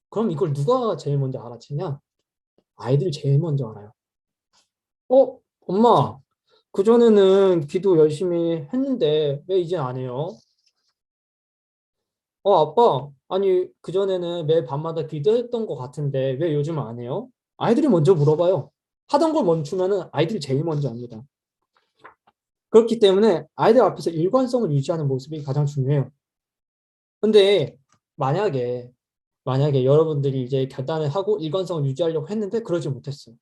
S1: 그럼 이걸 누가 제일 먼저 알아채냐? 아이들이 제일 먼저 알아요. 엄마, 그전에는 기도 열심히 했는데 왜 이제 안 해요? 아빠, 아니, 그전에는 매일 밤마다 기도했던 것 같은데 왜 요즘 안 해요? 아이들이 먼저 물어봐요. 하던 걸 멈추면은 아이들이 제일 먼저 합니다. 그렇기 때문에 아이들 앞에서 일관성을 유지하는 모습이 가장 중요해요. 근데 만약에 여러분들이 이제 결단을 하고 일관성을 유지하려고 했는데 그러지 못했어요.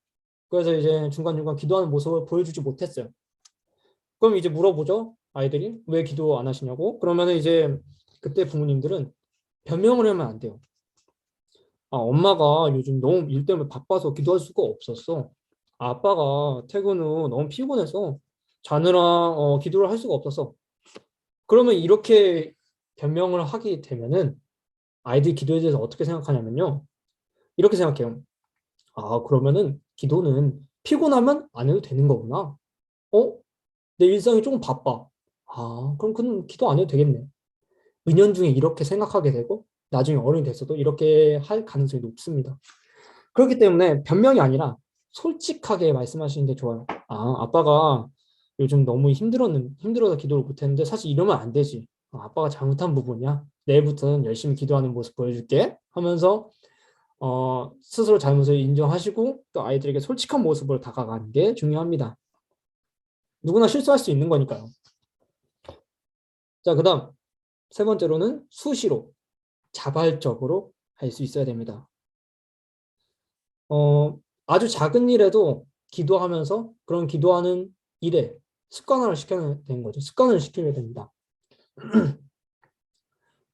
S1: 그래서 이제 중간중간 기도하는 모습을 보여주지 못했어요. 그럼 이제 물어보죠. 아이들이 왜 기도 안 하시냐고. 그러면 이제 그때 부모님들은 변명을 하면 안 돼요. 엄마가 요즘 너무 일 때문에 바빠서 기도할 수가 없었어. 아빠가 퇴근 후 너무 피곤해서 자느라 기도를 할 수가 없었어. 그러면 이렇게 변명을 하게 되면은 아이들이 기도에 대해서 어떻게 생각하냐면요. 이렇게 생각해요. 그러면은 기도는 피곤하면 안 해도 되는 거구나. 내 일상이 조금 바빠. 그럼 그는 기도 안 해도 되겠네. 은연중에 이렇게 생각하게 되고 나중에 어른이 됐어도 이렇게 할 가능성이 높습니다. 그렇기 때문에 변명이 아니라 솔직하게 말씀하시는 게 좋아요. 아빠가 요즘 너무 힘들어서 기도를 못했는데 사실 이러면 안 되지. 아빠가 잘못한 부분이야. 내일부터는 열심히 기도하는 모습 보여줄게 하면서 스스로 잘못을 인정하시고 또 아이들에게 솔직한 모습으로 다가가는 게 중요합니다. 누구나 실수할 수 있는 거니까요. 자, 그다음 세 번째로는 수시로 자발적으로 할 수 있어야 됩니다. 아주 작은 일에도 기도하면서 그런 기도하는 일에 습관화를 시켜야 되는 거죠. 습관을 시켜야 됩니다.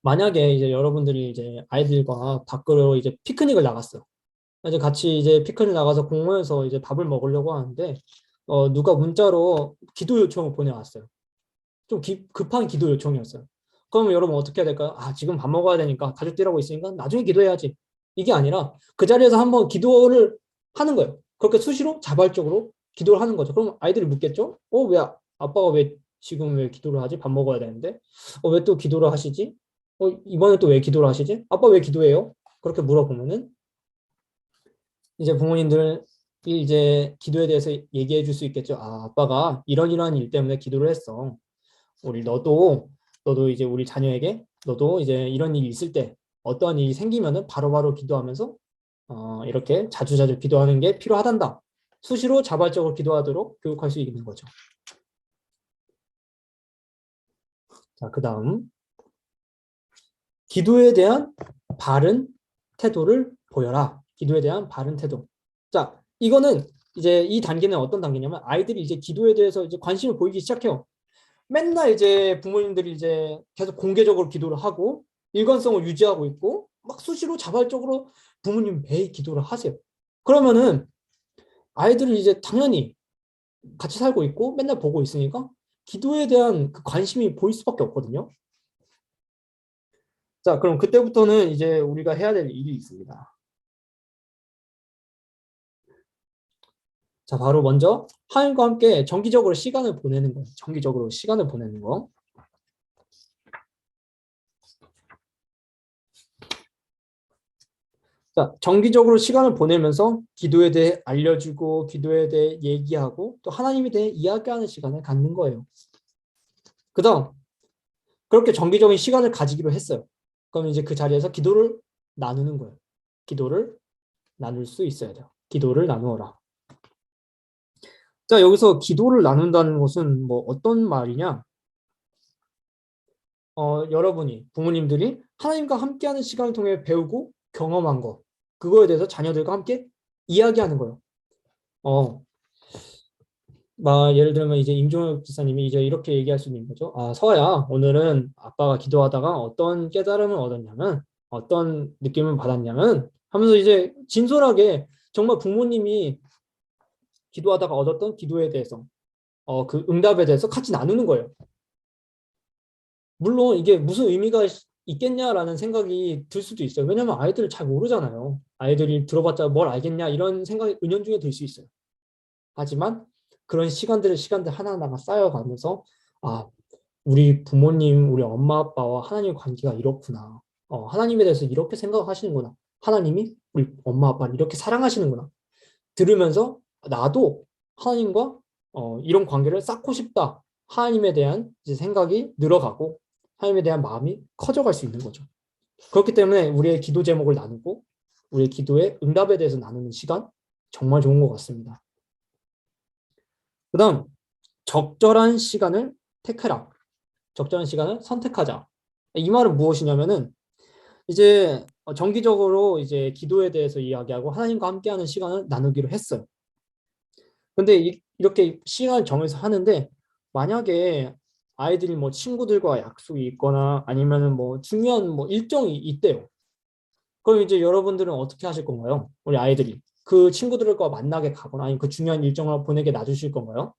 S1: 만약에 이제 여러분들이 이제 아이들과 밖으로 이제 피크닉을 나갔어요. 이제 같이 이제 피크닉 나가서 공원에서 이제 밥을 먹으려고 하는데 누가 문자로 기도 요청을 보내왔어요. 좀 급한 기도 요청이었어요. 그러면 여러분 어떻게 해야 될까요? 아, 지금 밥 먹어야 되니까 가족들하고 있으니까 나중에 기도해야지. 이게 아니라 그 자리에서 한번 기도를 하는 거예요. 그렇게 수시로 자발적으로 기도를 하는 거죠. 그럼 아이들이 묻겠죠? 왜 아빠가 왜 지금 왜 기도를 하지? 밥 먹어야 되는데. 왜 또 기도를 하시지? 이번에 또 왜 기도를 하시지? 아빠 왜 기도해요? 그렇게 물어보면은 이제 부모님들이 이제 기도에 대해서 얘기해 줄 수 있겠죠. 아, 아빠가 이런 일 때문에 기도를 했어. 너도 이제 우리 자녀에게 너도 이제 이런 일이 있을 때 어떠한 일이 생기면은 바로바로 기도하면서 이렇게 자주자주 기도하는 게 필요하단다. 수시로 자발적으로 기도하도록 교육할 수 있는 거죠. 자, 그다음 기도에 대한 바른 태도를 보여라. 기도에 대한 바른 태도. 자, 이거는 이제 이 단계는 어떤 단계냐면 아이들이 이제 기도에 대해서 이제 관심을 보이기 시작해요. 맨날 이제 부모님들이 이제 계속 공개적으로 기도를 하고 일관성을 유지하고 있고 막 수시로 자발적으로 부모님 매일 기도를 하세요. 그러면은 아이들은 이제 당연히 같이 살고 있고 맨날 보고 있으니까 기도에 대한 그 관심이 보일 수밖에 없거든요. 자, 그럼 그때부터는 이제 우리가 해야 될 일이 있습니다. 자, 바로 먼저 하나님과 함께 정기적으로 시간을 보내는 거예요. 정기적으로 시간을 보내는 거. 자, 정기적으로 시간을 보내면서 기도에 대해 알려주고 기도에 대해 얘기하고 또 하나님에 대해 이야기하는 시간을 갖는 거예요. 그다음 그렇게 정기적인 시간을 가지기로 했어요. 그럼 이제 그 자리에서 기도를 나누는 거예요. 기도를 나눌 수 있어야 돼요. 기도를 나누어라. 자, 여기서 기도를 나눈다는 것은 뭐 어떤 말이냐? 여러분이 부모님들이 하나님과 함께하는 시간을 통해 배우고 경험한 거 그거에 대해서 자녀들과 함께 이야기하는 거예요. 막 예를 들면 이제 임종혁 지사님이 이제 이렇게 얘기할 수 있는 거죠. 아, 서아야, 오늘은 아빠가 기도하다가 어떤 깨달음을 얻었냐면, 어떤 느낌을 받았냐면, 하면서 이제 진솔하게 정말 부모님이 기도하다가 얻었던 기도에 대해서, 그 응답에 대해서 같이 나누는 거예요. 물론 이게 무슨 의미가 있겠냐라는 생각이 들 수도 있어요. 왜냐면 아이들을 잘 모르잖아요. 아이들이 들어봤자 뭘 알겠냐 이런 생각이 은연중에 들 수 있어요. 하지만 그런 시간들 하나하나가 쌓여가면서 아, 우리 부모님, 우리 엄마 아빠와 하나님의 관계가 이렇구나. 하나님에 대해서 이렇게 생각하시는구나. 하나님이 우리 엄마 아빠를 이렇게 사랑하시는구나. 들으면서 나도 하나님과 이런 관계를 쌓고 싶다. 하나님에 대한 이제 생각이 늘어가고 하나님에 대한 마음이 커져갈 수 있는 거죠. 그렇기 때문에 우리의 기도 제목을 나누고 우리의 기도의 응답에 대해서 나누는 시간 정말 좋은 것 같습니다. 그다음 적절한 시간을 택해라. 적절한 시간을 선택하자. 이 말은 무엇이냐면은 이제 정기적으로 이제 기도에 대해서 이야기하고 하나님과 함께하는 시간을 나누기로 했어요. 근데 이렇게 시간을 정해서 하는데 만약에 아이들이 뭐 친구들과 약속이 있거나 아니면은 뭐 중요한 뭐 일정이 있대요. 그럼 이제 여러분들은 어떻게 하실 건가요? 우리 아이들이 그 친구들과 만나게 가거나 아니면 그 중요한 일정을 보내게 놔주실 건가요?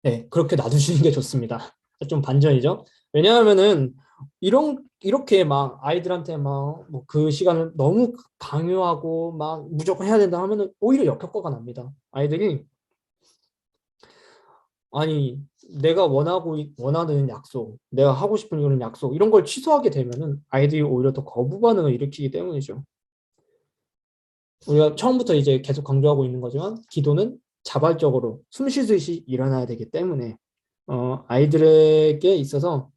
S1: 네, 그렇게 놔두시는 게 좋습니다. 좀 반전이죠. 왜냐하면은 이렇게 막 아이들한테 막 뭐 그 시간을 너무 강요하고 막 무조건 해야 된다 하면은 오히려 역효과가 납니다. 아이들이 아니 내가 원하는 약속, 내가 하고 싶은 이런 약속 이런 걸 취소하게 되면은 아이들이 오히려 더 거부 반응을 일으키기 때문이죠. 우리가 처음부터 이제 계속 강조하고 있는 거지만 기도는 자발적으로 숨 쉬듯이 일어나야 되기 때문에 아이들에게 있어서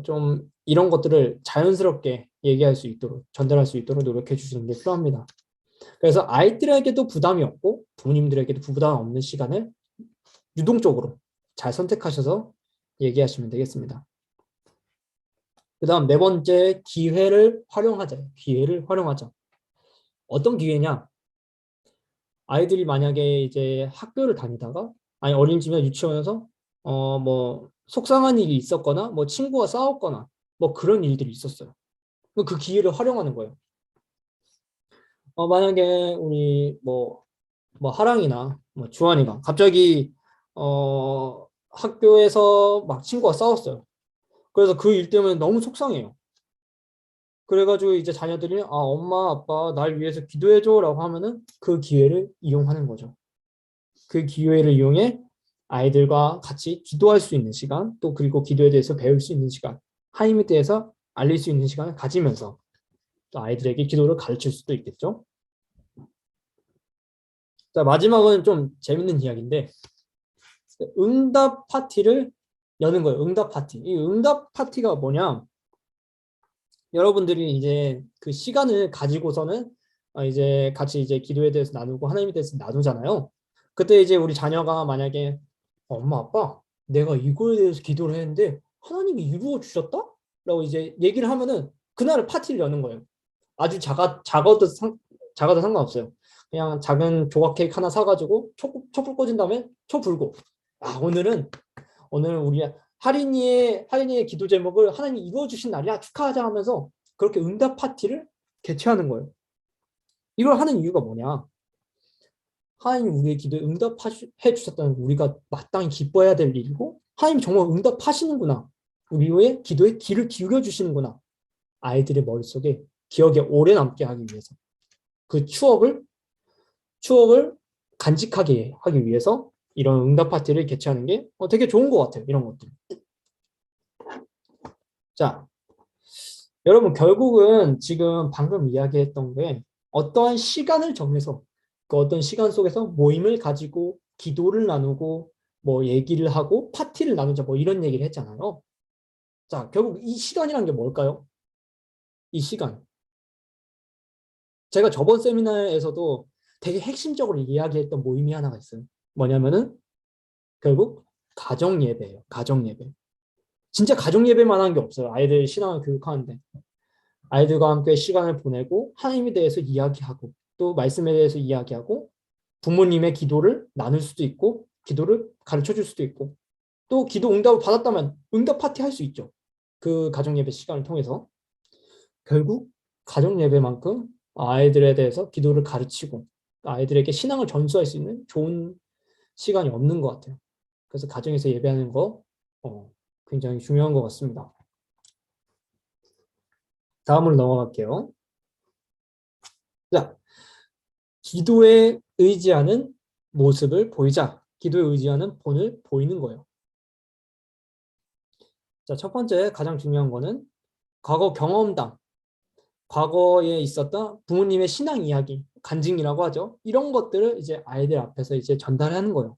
S1: 좀 이런 것들을 자연스럽게 얘기할 수 있도록, 전달할 수 있도록 노력해 주시는 게 필요합니다. 그래서 아이들에게도 부담이 없고 부모님들에게도 부담 없는 시간을 유동적으로 잘 선택하셔서 얘기하시면 되겠습니다. 그 다음 네 번째, 기회를 활용하자. 기회를 활용하자. 어떤 기회냐? 아이들이 만약에 이제 학교를 다니다가, 아니 어린이집이나 유치원에서 뭐 속상한 일이 있었거나 뭐 친구와 싸웠거나 뭐 그런 일들이 있었어요. 그 기회를 활용하는 거예요. 만약에 우리 뭐 하랑이나 뭐 주환이가 갑자기 학교에서 막 친구와 싸웠어요. 그래서 그 일 때문에 너무 속상해요. 그래가지고 이제 자녀들이 엄마 아빠 날 위해서 기도해줘라고 하면은 그 기회를 이용하는 거죠. 그 기회를 이용해 아이들과 같이 기도할 수 있는 시간, 또 그리고 기도에 대해서 배울 수 있는 시간, 하나님에 대해서 알릴 수 있는 시간을 가지면서 또 아이들에게 기도를 가르칠 수도 있겠죠. 자, 마지막은 좀 재밌는 이야기인데, 응답 파티를 여는 거예요. 응답 파티. 이 응답 파티가 뭐냐? 여러분들이 이제 그 시간을 가지고서는 이제 같이 이제 기도에 대해서 나누고 하나님에 대해서 나누잖아요. 그때 이제 우리 자녀가 만약에 엄마 아빠 내가 이거에 대해서 기도를 했는데 하나님이 이루어 주셨다? 라고 이제 얘기를 하면은 그날을 파티를 여는 거예요. 아주 작아도 상관없어요. 그냥 작은 조각 케이크 하나 사가지고 촛불 꽂은 다음에 초 불고 오늘 우리 할인이의 기도 제목을 하나님 이루어 주신 날이야 축하하자 하면서 그렇게 응답 파티를 개최하는 거예요. 이걸 하는 이유가 뭐냐? 하나님 우리의 기도에 응답해 주셨다는 우리가 마땅히 기뻐해야 될 일이고 하나님 정말 응답하시는구나. 우리의 기도에 귀를 기울여 주시는구나. 아이들의 머릿속에 기억에 오래 남게 하기 위해서 그 추억을 간직하게 하기 위해서 이런 응답 파티를 개최하는 게 되게 좋은 것 같아요. 이런 것들. 자, 여러분 결국은 지금 방금 이야기했던 게 어떠한 시간을 정해서 그 어떤 시간 속에서 모임을 가지고 기도를 나누고 뭐 얘기를 하고 파티를 나누자 뭐 이런 얘기를 했잖아요. 자, 결국 이 시간이란 게 뭘까요? 이 시간. 제가 저번 세미나에서도 되게 핵심적으로 이야기했던 모임이 하나가 있어요. 뭐냐면은 결국 가정 예배예요. 가정 예배. 진짜 가정 예배만한 게 없어요. 아이들 신앙을 교육하는데. 아이들과 함께 시간을 보내고 하나님에 대해서 이야기하고 또 말씀에 대해서 이야기하고 부모님의 기도를 나눌 수도 있고 기도를 가르쳐 줄 수도 있고 또 기도 응답을 받았다면 응답 파티 할 수 있죠. 그 가정 예배 시간을 통해서 결국 가정 예배만큼 아이들에 대해서 기도를 가르치고 아이들에게 신앙을 전수할 수 있는 좋은 시간이 없는 것 같아요. 그래서 가정에서 예배하는 거 굉장히 중요한 것 같습니다. 다음으로 넘어갈게요. 자, 기도에 의지하는 모습을 보이자. 기도에 의지하는 본을 보이는 거예요. 자, 첫 번째 가장 중요한 거는 과거 경험담, 과거에 있었던 부모님의 신앙 이야기, 간증이라고 하죠. 이런 것들을 이제 아이들 앞에서 이제 전달하는 거예요.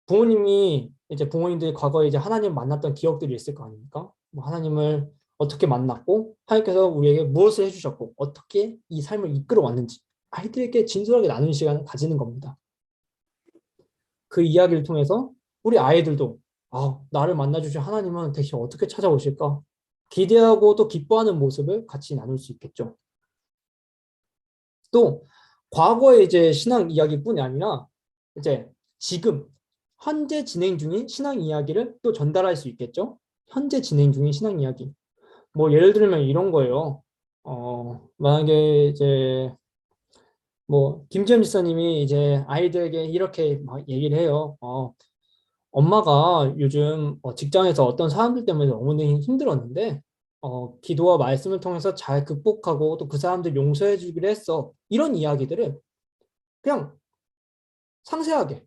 S1: 부모님들이 과거에 이제 하나님 만났던 기억들이 있을 거 아닙니까? 뭐 하나님을 어떻게 만났고 하나님께서 우리에게 무엇을 해주셨고 어떻게 이 삶을 이끌어 왔는지 아이들에게 진솔하게 나누는 시간을 가지는 겁니다. 그 이야기를 통해서 우리 아이들도 나를 만나주신 하나님은 대체 어떻게 찾아오실까? 기대하고 또 기뻐하는 모습을 같이 나눌 수 있겠죠. 또 과거의 이제 신앙 이야기뿐이 아니라 이제 지금 현재 진행 중인 신앙 이야기를 또 전달할 수 있겠죠. 현재 진행 중인 신앙 이야기. 뭐 예를 들면 이런 거예요. 만약에 이제 뭐 김지현 지사님이 이제 아이들에게 이렇게 막 얘기를 해요. 엄마가 요즘 직장에서 어떤 사람들 때문에 너무나 힘들었는데 기도와 말씀을 통해서 잘 극복하고 또 그 사람들 용서해 주기로 했어. 이런 이야기들을 그냥 상세하게,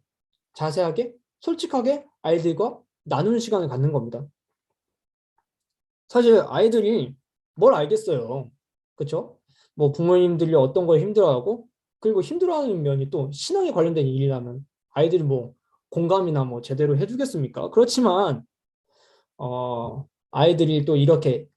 S1: 자세하게, 솔직하게 아이들과 나누는 시간을 갖는 겁니다. 사실 아이들이 뭘 알겠어요. 그렇죠? 뭐 부모님들이 어떤 걸 힘들어하고 그리고 힘들어하는 면이 또 신앙에 관련된 일이라면 아이들이 뭐 공감이나 뭐 제대로 해주겠습니까? 그렇지만 아이들이 또 이렇게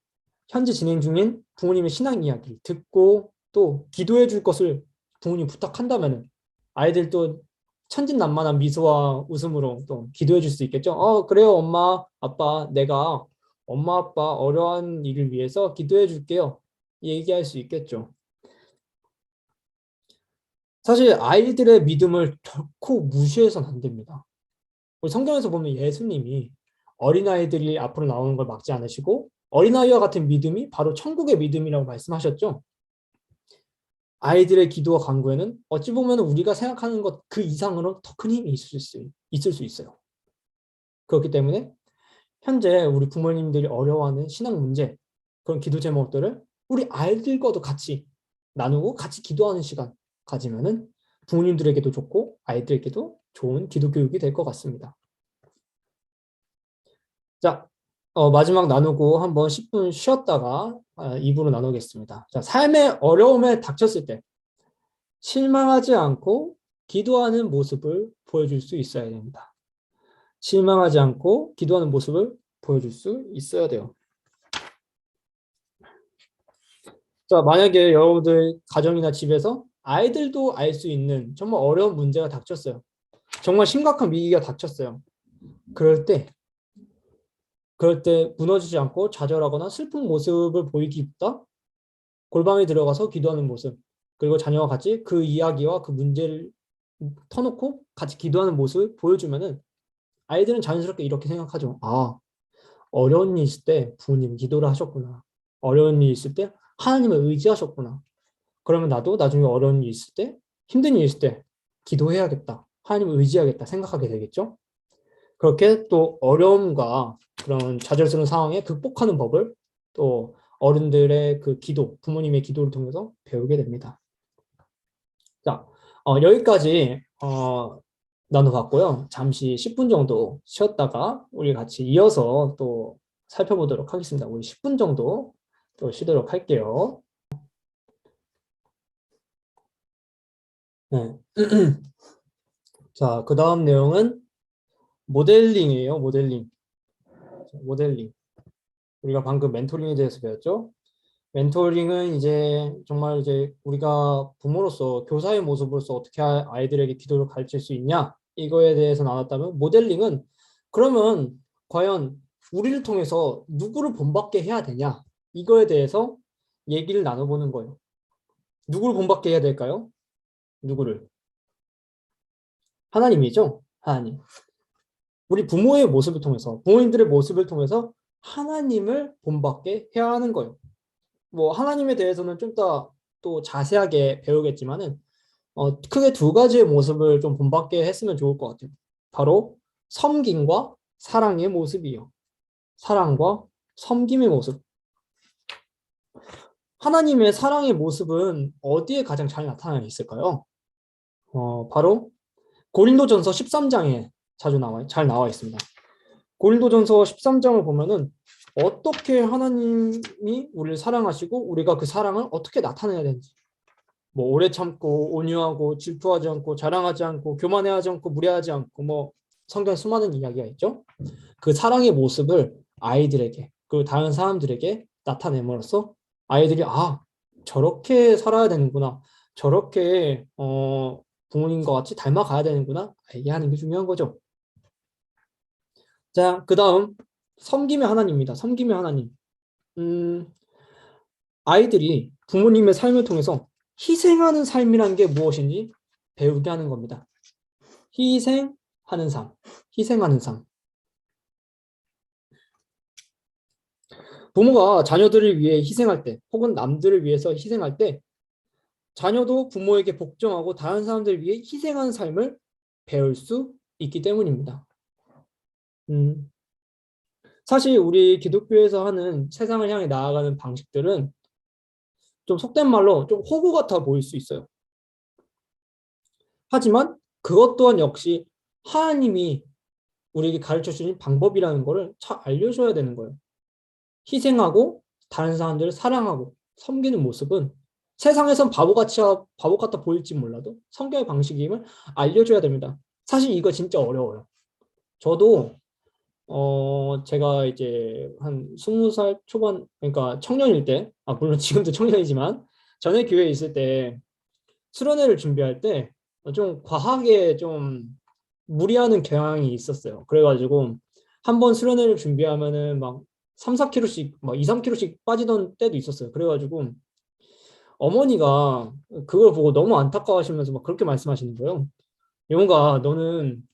S1: 현재 진행 중인 부모님의 신앙 이야기를 듣고 또 기도해 줄 것을 부모님 부탁한다면 아이들도 천진난만한 미소와 웃음으로 또 기도해 줄 수 있겠죠. 그래요, 엄마, 아빠, 내가 엄마, 아빠 어려운 일을 위해서 기도해 줄게요. 얘기할 수 있겠죠. 사실 아이들의 믿음을 결코 무시해서는 안 됩니다. 우리 성경에서 보면 예수님이 어린아이들이 앞으로 나오는 걸 막지 않으시고 어린아이와 같은 믿음이 바로 천국의 믿음이라고 말씀하셨죠. 아이들의 기도와 간구에는 어찌 보면 우리가 생각하는 것 그 이상으로 더 큰 힘이 있을 수 있어요. 그렇기 때문에 현재 우리 부모님들이 어려워하는 신앙 문제, 그런 기도 제목들을 우리 아이들과도 같이 나누고 같이 기도하는 시간 가지면은 부모님들에게도 좋고 아이들에게도 좋은 기도 교육이 될 것 같습니다. 자, 마지막 나누고 한번 10분 쉬었다가 2부로 나누겠습니다. 자, 삶의 어려움에 닥쳤을 때 실망하지 않고 기도하는 모습을 보여줄 수 있어야 됩니다. 실망하지 않고 기도하는 모습을 보여줄 수 있어야 돼요. 자, 만약에 여러분들 가정이나 집에서 아이들도 알 수 있는 정말 어려운 문제가 닥쳤어요. 정말 심각한 위기가 닥쳤어요. 그럴 때 무너지지 않고 좌절하거나 슬픈 모습을 보이기보다 골방에 들어가서 기도하는 모습, 그리고 자녀와 같이 그 이야기와 그 문제를 터놓고 같이 기도하는 모습을 보여주면은 아이들은 자연스럽게 이렇게 생각하죠. 어려운 일 있을 때 부모님 기도를 하셨구나. 어려운 일 있을 때 하나님을 의지하셨구나. 그러면 나도 나중에 어려운 일 있을 때, 힘든 일 있을 때 기도해야겠다. 하나님을 의지하겠다 생각하게 되겠죠. 그렇게 또 어려움과 그런 좌절스러운 상황에 극복하는 법을 또 어른들의 그 기도, 부모님의 기도를 통해서 배우게 됩니다. 자, 여기까지 나눠봤고요. 잠시 10분 정도 쉬었다가 우리 같이 이어서 또 살펴보도록 하겠습니다. 우리 10분 정도 또 쉬도록 할게요. 네. 자, 그 다음 내용은 모델링이에요. 모델링. 우리가 방금 멘토링에 대해서 배웠죠. 멘토링은 이제 정말 이제 우리가 부모로서 교사의 모습으로서 어떻게 아이들에게 기도를 가르칠 수 있냐 이거에 대해서 나눴다면 모델링은 그러면 과연 우리를 통해서 누구를 본받게 해야 되냐 이거에 대해서 얘기를 나눠보는 거예요. 누구를 본받게 해야 될까요? 누구를? 하나님이죠. 하나님. 우리 부모의 모습을 통해서 부모님들의 모습을 통해서 하나님을 본받게 해야 하는 거예요. 뭐 하나님에 대해서는 좀 더 또 자세하게 배우겠지만은 크게 두 가지의 모습을 좀 본받게 했으면 좋을 것 같아요. 바로 섬김과 사랑의 모습이요. 사랑과 섬김의 모습. 하나님의 사랑의 모습은 어디에 가장 잘 나타나 있을까요? 바로 고린도전서 13장에 잘 나와 있습니다. 고린도전서 13장을 보면은 어떻게 하나님이 우리를 사랑하시고 우리가 그 사랑을 어떻게 나타내야 되는지, 뭐 오래 참고 온유하고 질투하지 않고 자랑하지 않고 교만해하지 않고 무례하지 않고 뭐 성경에 수많은 이야기가 있죠. 그 사랑의 모습을 아이들에게 그 다른 사람들에게 나타냄으로써 아이들이 저렇게 살아야 되는구나, 저렇게 부모님과 같이 닮아가야 되는구나 알게 하는 게 중요한 거죠. 자, 그 다음 섬김의 하나님입니다. 섬김의 하나님. 아이들이 부모님의 삶을 통해서 희생하는 삶이라는 게 무엇인지 배우게 하는 겁니다. 희생하는 삶, 희생하는 삶. 부모가 자녀들을 위해 희생할 때, 혹은 남들을 위해서 희생할 때, 자녀도 부모에게 복종하고 다른 사람들을 위해 희생하는 삶을 배울 수 있기 때문입니다. 사실 우리 기독교에서 하는 세상을 향해 나아가는 방식들은 좀 속된 말로 좀 호구 같아 보일 수 있어요. 하지만 그것 또한 역시 하나님이 우리에게 가르쳐 주신 방법이라는 것을 잘 알려줘야 되는 거예요. 희생하고 다른 사람들을 사랑하고 섬기는 모습은 세상에선 바보 같아 보일지 몰라도 성경의 방식임을 알려줘야 됩니다. 사실 이거 진짜 어려워요. 저도 제가 이제 한 20살 초반, 그러니까 청년일 때, 물론 지금도 청년이지만, 전에 교회에 있을 때, 수련회를 준비할 때, 좀 과하게 좀 무리하는 경향이 있었어요. 그래가지고, 한 번 수련회를 준비하면은 막 3, 4kg씩, 막 2, 3kg씩 빠지던 때도 있었어요. 그래가지고, 어머니가 그걸 보고 너무 안타까워하시면서 막 그렇게 말씀하시는 거예요. 영우가 너는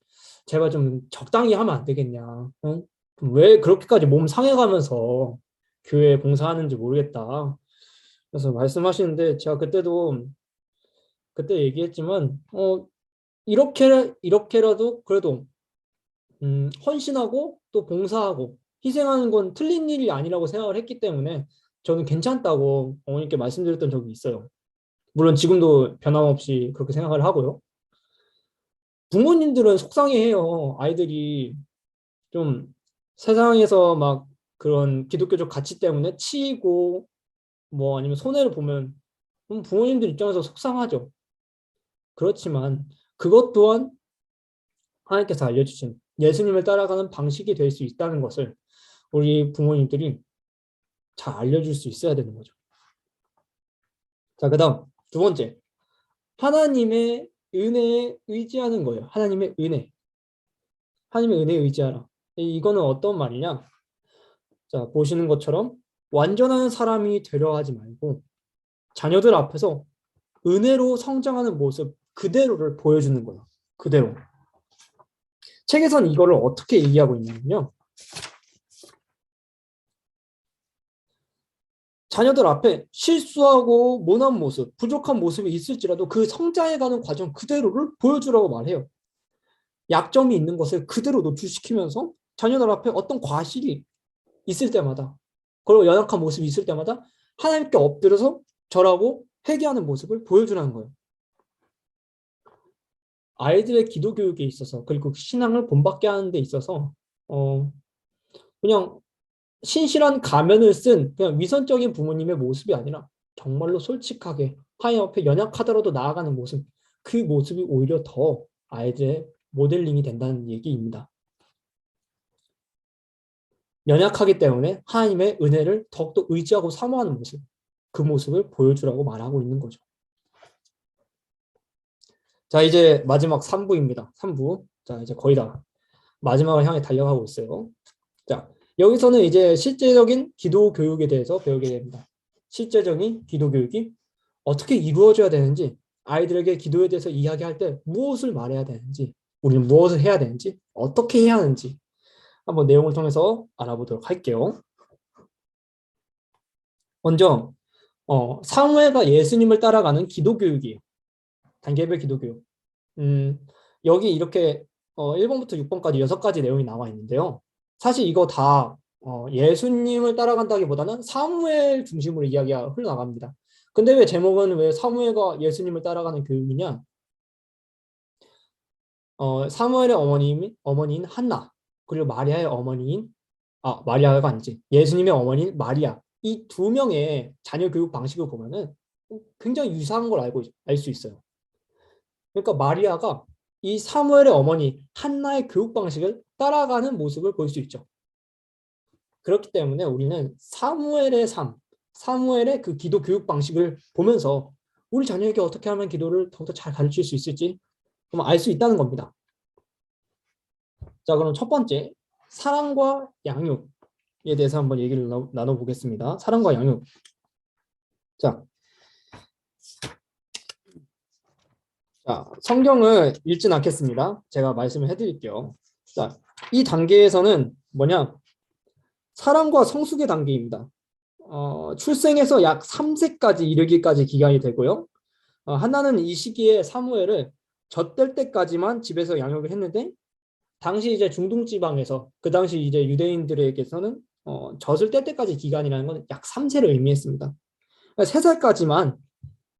S1: 제발 좀 적당히 하면 안 되겠냐? 어? 왜 그렇게까지 몸 상해가면서 교회 봉사하는지 모르겠다. 그래서 말씀하시는데 제가 그때 얘기했지만 이렇게라도 그래도 헌신하고 또 봉사하고 희생하는 건 틀린 일이 아니라고 생각을 했기 때문에 저는 괜찮다고 어머니께 말씀드렸던 적이 있어요. 물론 지금도 변함없이 그렇게 생각을 하고요. 부모님들은 속상해해요. 아이들이 좀 세상에서 막 그런 기독교적 가치 때문에 치이고 뭐 아니면 손해를 보면 부모님들 입장에서 속상하죠. 그렇지만 그것 또한 하나님께서 알려주신 예수님을 따라가는 방식이 될 수 있다는 것을 우리 부모님들이 잘 알려줄 수 있어야 되는 거죠. 자, 그다음 두 번째, 하나님의 은혜에 의지하는 거예요. 하나님의 은혜. 하나님의 은혜에 의지하라. 이거는 어떤 말이냐? 자, 보시는 것처럼 완전한 사람이 되려 하지 말고 자녀들 앞에서 은혜로 성장하는 모습 그대로를 보여주는 거예요. 그대로. 책에서는 이거를 어떻게 얘기하고 있냐면요. 자녀들 앞에 실수하고 모난 모습, 부족한 모습이 있을지라도 그 성장해가는 과정 그대로를 보여주라고 말해요. 약점이 있는 것을 그대로 노출시키면서 자녀들 앞에 어떤 과실이 있을 때마다 그리고 연약한 모습이 있을 때마다 하나님께 엎드려서 절하고 회개하는 모습을 보여주라는 거예요. 아이들의 기도 교육에 있어서 그리고 신앙을 본받게 하는 데 있어서 그냥 신실한 가면을 쓴 그냥 위선적인 부모님의 모습이 아니라 정말로 솔직하게 하나님 앞에 연약하더라도 나아가는 모습, 그 모습이 오히려 더 아이들의 모델링이 된다는 얘기입니다. 연약하기 때문에 하나님의 은혜를 더욱더 의지하고 사모하는 모습, 그 모습을 보여주라고 말하고 있는 거죠. 자, 이제 마지막 3부입니다. 3부. 자, 이제 거의 다 마지막을 향해 달려가고 있어요. 자, 여기서는 이제 실제적인 기도 교육에 대해서 배우게 됩니다. 실제적인 기도 교육이 어떻게 이루어져야 되는지, 아이들에게 기도에 대해서 이야기할 때 무엇을 말해야 되는지, 우리는 무엇을 해야 되는지, 어떻게 해야 하는지 한번 내용을 통해서 알아보도록 할게요. 먼저 사무엘과 예수님을 따라가는 기도 교육이에요. 단계별 기도 교육. 여기 이렇게 1번부터 6번까지 6가지 내용이 나와 있는데요. 사실 이거 다 예수님을 따라간다기보다는 사무엘 중심으로 이야기가 흘러나갑니다. 근데 왜 제목은 왜 사무엘과 예수님을 따라가는 교육이냐? 사무엘의 어머니인 한나, 그리고 마리아의 마리아가 아니지, 예수님의 어머니인 마리아, 이 두 명의 자녀 교육 방식을 보면은 굉장히 유사한 걸 알 수 있어요. 그러니까 마리아가 이 사무엘의 어머니 한나의 교육 방식을 따라가는 모습을 볼 수 있죠. 그렇기 때문에 우리는 사무엘의 삶, 사무엘의 그 기도 교육 방식을 보면서 우리 자녀에게 어떻게 하면 기도를 더욱더 잘 가르칠 수 있을지 알 수 있다는 겁니다. 자, 그럼 첫 번째, 사랑과 양육에 대해서 한번 얘기를 나눠보겠습니다. 사랑과 양육. 자, 성경을 읽진 않겠습니다. 제가 말씀을 해드릴게요. 자, 이 단계에서는 뭐냐? 사랑과 성숙의 단계입니다. 출생에서 약 3세까지 이르기까지 기간이 되고요. 한나는 이 시기에 사무엘을 젖될 때까지만 집에서 양육을 했는데, 당시 이제 중동 지방에서 그 당시 이제 유대인들에게서는 젖을 뗄 때까지 기간이라는 건 약 3세를 의미했습니다. 3살까지만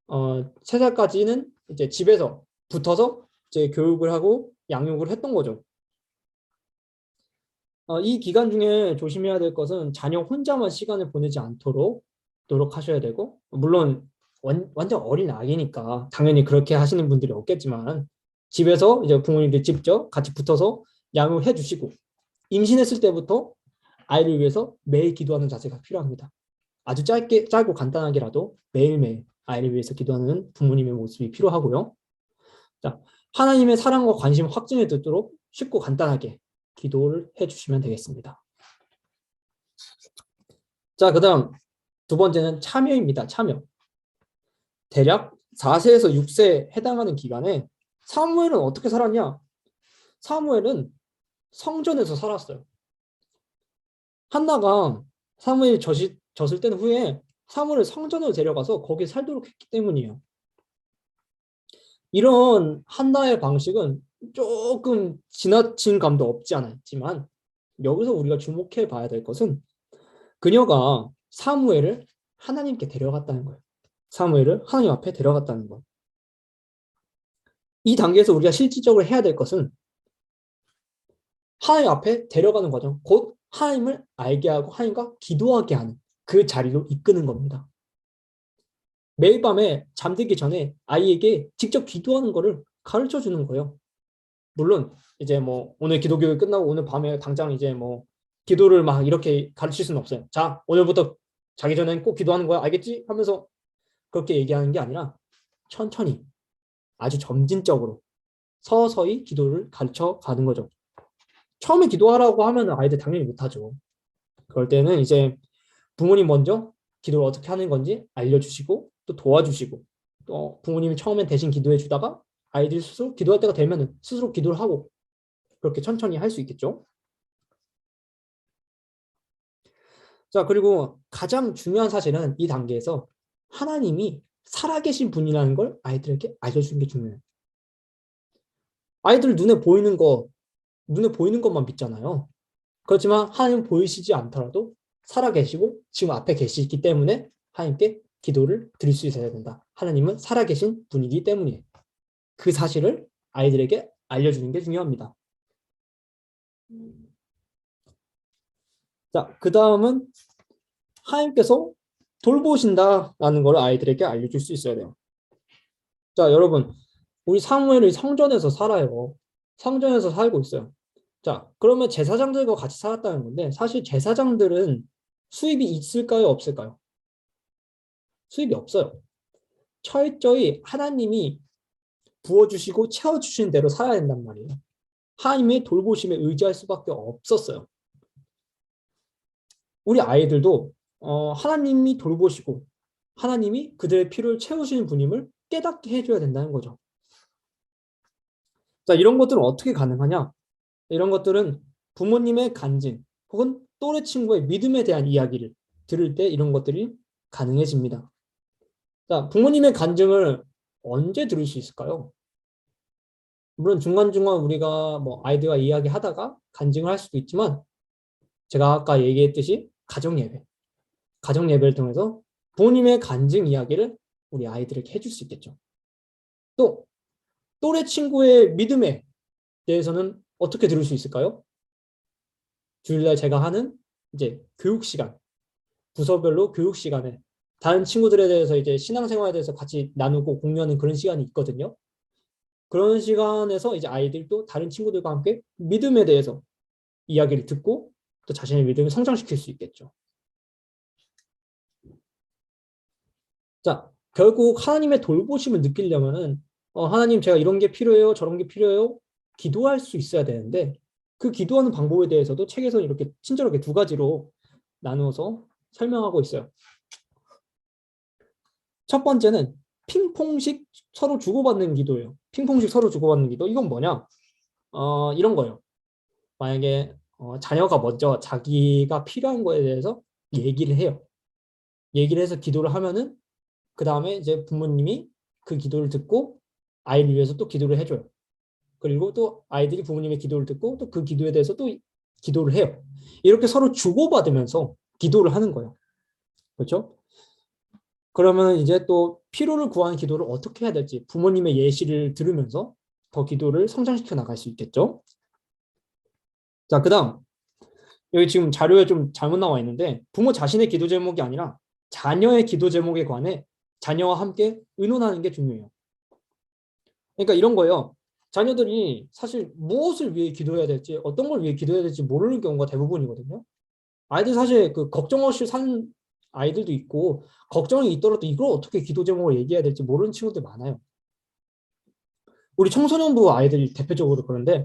S1: 3살까지는 이제 집에서 붙어서 이제 교육을 하고 양육을 했던 거죠. 이 기간 중에 조심해야 될 것은 자녀 혼자만 시간을 보내지 않도록 노력하셔야 되고, 물론 완전 어린 아기니까 당연히 그렇게 하시는 분들이 없겠지만 집에서 이제 부모님들 직접 같이 붙어서 양육해 주시고, 임신했을 때부터 아이를 위해서 매일 기도하는 자세가 필요합니다. 아주 짧고 간단하게라도 매일매일 아이를 위해서 기도하는 부모님의 모습이 필요하고요. 자, 하나님의 사랑과 관심 확증이 되도록 쉽고 간단하게 기도를 해주시면 되겠습니다. 자, 그 다음 두 번째는 참여입니다. 참여. 대략 4세에서 6세에 해당하는 기간에 사무엘은 어떻게 살았냐? 사무엘은 성전에서 살았어요. 한나가 사무엘이 졌을 때는 후에 사무엘을 성전으로 데려가서 거기에 살도록 했기 때문이에요. 이런 한나의 방식은 조금 지나친 감도 없지 않아 있지만 여기서 우리가 주목해 봐야 될 것은 그녀가 사무엘을 하나님께 데려갔다는 거예요. 사무엘을 하나님 앞에 데려갔다는 것. 이 단계에서 우리가 실질적으로 해야 될 것은 하나님 앞에 데려가는 과정, 곧 하나님을 알게 하고 하나님과 기도하게 하는 그 자리로 이끄는 겁니다. 매일 밤에 잠들기 전에 아이에게 직접 기도하는 것을 가르쳐 주는 거예요. 물론 이제 뭐 오늘 기도교육 끝나고 오늘 밤에 당장 이제 뭐 기도를 막 이렇게 가르칠 수는 없어요. 자, 오늘부터 자기 전엔 꼭 기도하는 거야. 알겠지? 하면서 그렇게 얘기하는 게 아니라 천천히 아주 점진적으로 서서히 기도를 가르쳐 가는 거죠. 처음에 기도하라고 하면 아이들 당연히 못하죠. 그럴 때는 이제 부모님 먼저 기도를 어떻게 하는 건지 알려주시고 또 도와주시고 또 부모님이 처음엔 대신 기도해 주다가 아이들이 스스로 기도할 때가 되면 스스로 기도를 하고 그렇게 천천히 할 수 있겠죠. 자, 그리고 가장 중요한 사실은 이 단계에서 하나님이 살아계신 분이라는 걸 아이들에게 알려주는 게 중요해요. 아이들 눈에 보이는 것만 믿잖아요. 그렇지만 하나님 보이시지 않더라도 살아계시고 지금 앞에 계시기 때문에 하나님께 기도를 드릴 수 있어야 된다. 하나님은 살아계신 분이기 때문이에요. 그 사실을 아이들에게 알려주는 게 중요합니다. 자, 그 다음은 하나님께서 돌보신다라는 걸 아이들에게 알려줄 수 있어야 돼요. 자, 여러분, 우리 사무엘이 성전에서 살아요. 성전에서 살고 있어요. 자, 그러면 제사장들과 같이 살았다는 건데 사실 제사장들은 수입이 있을까요? 없을까요? 수입이 없어요. 철저히 하나님이 부어주시고 채워주신 대로 살아야 된단 말이에요. 하나님의 돌보심에 의지할 수밖에 없었어요. 우리 아이들도 하나님이 돌보시고 하나님이 그들의 필요를 채우시는 분임을 깨닫게 해줘야 된다는 거죠. 자, 이런 것들은 어떻게 가능하냐? 이런 것들은 부모님의 간증 혹은 또래 친구의 믿음에 대한 이야기를 들을 때 이런 것들이 가능해집니다. 자, 부모님의 간증을 언제 들을 수 있을까요? 물론 중간중간 우리가 뭐 아이들과 이야기하다가 간증을 할 수도 있지만 제가 아까 얘기했듯이 가정예배를 통해서 부모님의 간증 이야기를 우리 아이들에게 해줄 수 있겠죠. 또 또래 친구의 믿음에 대해서는 어떻게 들을 수 있을까요? 주일날 제가 하는 이제 교육 시간, 부서별로 교육 시간에 다른 친구들에 대해서 이제 신앙생활에 대해서 같이 나누고 공유하는 그런 시간이 있거든요. 그런 시간에서 이제 아이들도 다른 친구들과 함께 믿음에 대해서 이야기를 듣고 또 자신의 믿음을 성장시킬 수 있겠죠. 자, 결국 하나님의 돌보심을 느끼려면은 하나님 제가 이런 게 필요해요, 저런 게 필요해요, 기도할 수 있어야 되는데 그 기도하는 방법에 대해서도 책에서는 이렇게 친절하게 두 가지로 나누어서 설명하고 있어요. 첫 번째는 핑퐁식 서로 주고받는 기도예요. 핑퐁식 서로 주고받는 기도. 이건 뭐냐? 이런 거예요. 만약에 자녀가 먼저 자기가 필요한 거에 대해서 얘기를 해요. 얘기를 해서 기도를 하면은 그 다음에 이제 부모님이 그 기도를 듣고 아이를 위해서 또 기도를 해줘요. 그리고 또 아이들이 부모님의 기도를 듣고 또 그 기도에 대해서 또 기도를 해요. 이렇게 서로 주고받으면서 기도를 하는 거예요. 그렇죠? 그러면 이제 또 필요를 구하는 기도를 어떻게 해야 될지 부모님의 예시를 들으면서 더 기도를 성장시켜 나갈 수 있겠죠. 자, 그 다음 여기 지금 자료에 좀 잘못 나와 있는데 부모 자신의 기도 제목이 아니라 자녀의 기도 제목에 관해 자녀와 함께 의논하는 게 중요해요. 그러니까 이런 거예요. 자녀들이 사실 무엇을 위해 기도해야 될지, 어떤 걸 위해 기도해야 될지 모르는 경우가 대부분이거든요. 아이들 사실 그 걱정 없이 사는 아이들도 있고, 걱정이 있더라도 이걸 어떻게 기도 제목을 얘기해야 될지 모르는 친구들 많아요. 우리 청소년부 아이들이 대표적으로 그런데,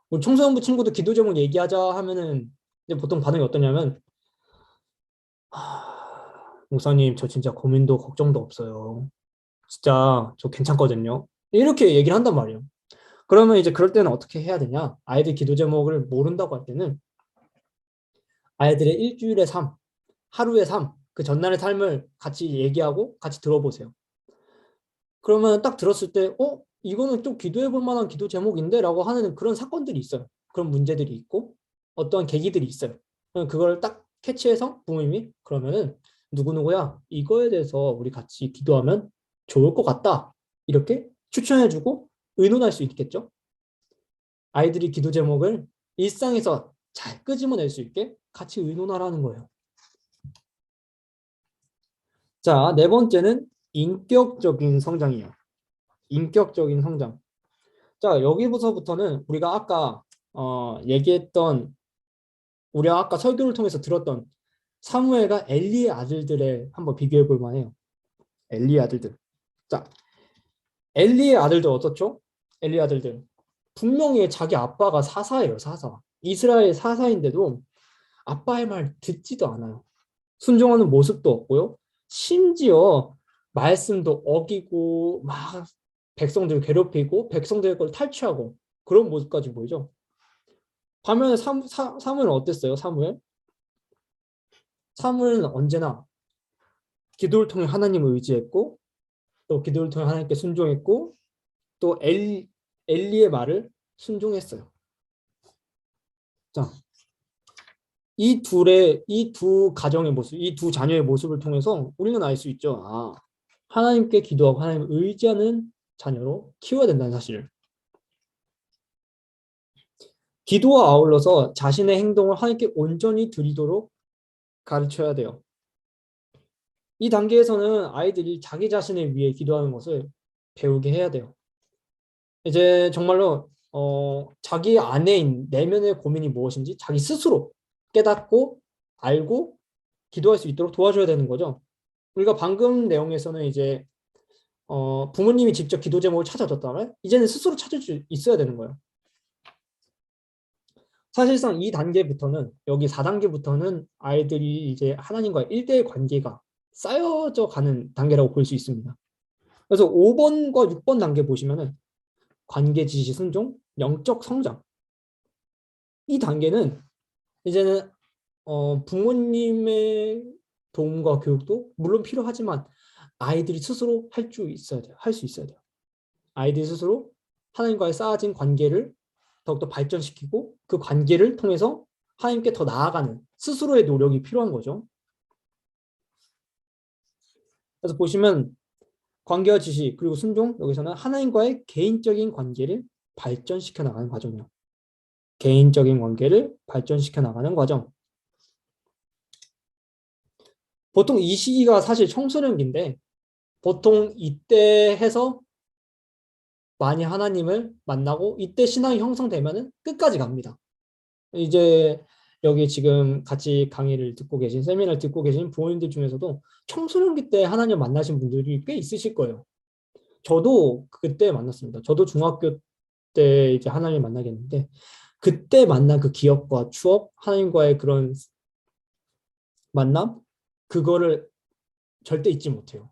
S1: 우리 청소년부 친구들 기도 제목 얘기하자 하면은 이제 보통 반응이 어떠냐면, 목사님 저 진짜 고민도 걱정도 없어요. 진짜 저 괜찮거든요. 이렇게 얘기를 한단 말이에요. 그러면 이제 그럴 때는 어떻게 해야 되냐? 아이들 기도 제목을 모른다고 할 때는 아이들의 일주일의 삶, 하루의 삶, 그 전날의 삶을 같이 얘기하고 같이 들어보세요. 그러면 딱 들었을 때, 이거는 좀 기도해 볼 만한 기도 제목인데? 라고 하는 그런 사건들이 있어요. 그런 문제들이 있고, 어떠한 계기들이 있어요. 그걸 딱 캐치해서 부모님이, 그러면은, 누구누구야, 이거에 대해서 우리 같이 기도하면 좋을 것 같다. 이렇게 추천해주고 의논할 수 있겠죠? 아이들이 기도 제목을 일상에서 잘 끄집어낼 수 있게 같이 의논하라는 거예요. 자, 네 번째는 인격적인 성장이에요. 인격적인 성장. 자, 여기서부터는 우리가 아까 얘기했던, 우리가 아까 설교를 통해서 들었던 사무엘과 엘리의 아들들의 한번 비교해 볼 만해요. 엘리의 아들들. 자, 엘리의 아들들 어떻죠? 엘리의 아들들. 분명히 자기 아빠가 사사예요, 사사. 이스라엘 사사인데도 아빠의 말 듣지도 않아요. 순종하는 모습도 없고요. 심지어 말씀도 어기고 막 백성들 괴롭히고 백성들의 걸 탈취하고 그런 모습까지 보이죠. 반면에 사무엘은 어땠어요? 사무엘은 언제나 기도를 통해 하나님을 의지했고 또 기도를 통해 하나님께 순종했고 또 엘리의 말을 순종했어요. 자, 이 두 가정의 모습, 이 두 자녀의 모습을 통해서 우리는 알 수 있죠. 아, 하나님께 기도하고 하나님을 의지하는 자녀로 키워야 된다는 사실을. 기도와 아울러서 자신의 행동을 하나님께 온전히 드리도록 가르쳐야 돼요. 이 단계에서는 아이들이 자기 자신을 위해 기도하는 것을 배우게 해야 돼요. 이제 정말로 자기 안에 있는 내면의 고민이 무엇인지 자기 스스로 깨닫고 알고 기도할 수 있도록 도와줘야 되는 거죠. 우리가 방금 내용에서는 이제 부모님이 직접 기도 제목을 찾아줬다면 이제는 스스로 찾을 수 있어야 되는 거예요. 사실상 이 단계부터는 여기 4단계부터는 아이들이 이제 하나님과의 1대1 관계가 쌓여져 가는 단계라고 볼 수 있습니다. 그래서 5번과 6번 단계 보시면은 관계 지시 순종, 영적 성장. 이 단계는 이제는 부모님의 도움과 교육도 물론 필요하지만 아이들이 스스로 할 수 있어야 돼요. 할 수 있어야 돼요. 아이들이 스스로 하나님과의 쌓아진 관계를 더욱더 발전시키고 그 관계를 통해서 하나님께 더 나아가는 스스로의 노력이 필요한 거죠. 그래서 보시면 관계와 지시 그리고 순종 여기서는 하나님과의 개인적인 관계를 발전시켜 나가는 과정이요. 개인적인 관계를 발전시켜 나가는 과정. 보통 이 시기가 사실 청소년기인데 보통 이때 해서 많이 하나님을 만나고 이때 신앙이 형성되면은 끝까지 갑니다. 이제 여기 지금 같이 강의를 듣고 계신 세미나를 듣고 계신 부모님들 중에서도 청소년기 때 하나님 만나신 분들이 꽤 있으실 거예요. 저도 그때 만났습니다. 저도 중학교 때 이제 하나님 만나겠는데 그때 만난 그 기억과 추억, 하나님과의 그런 만남 그거를 절대 잊지 못해요.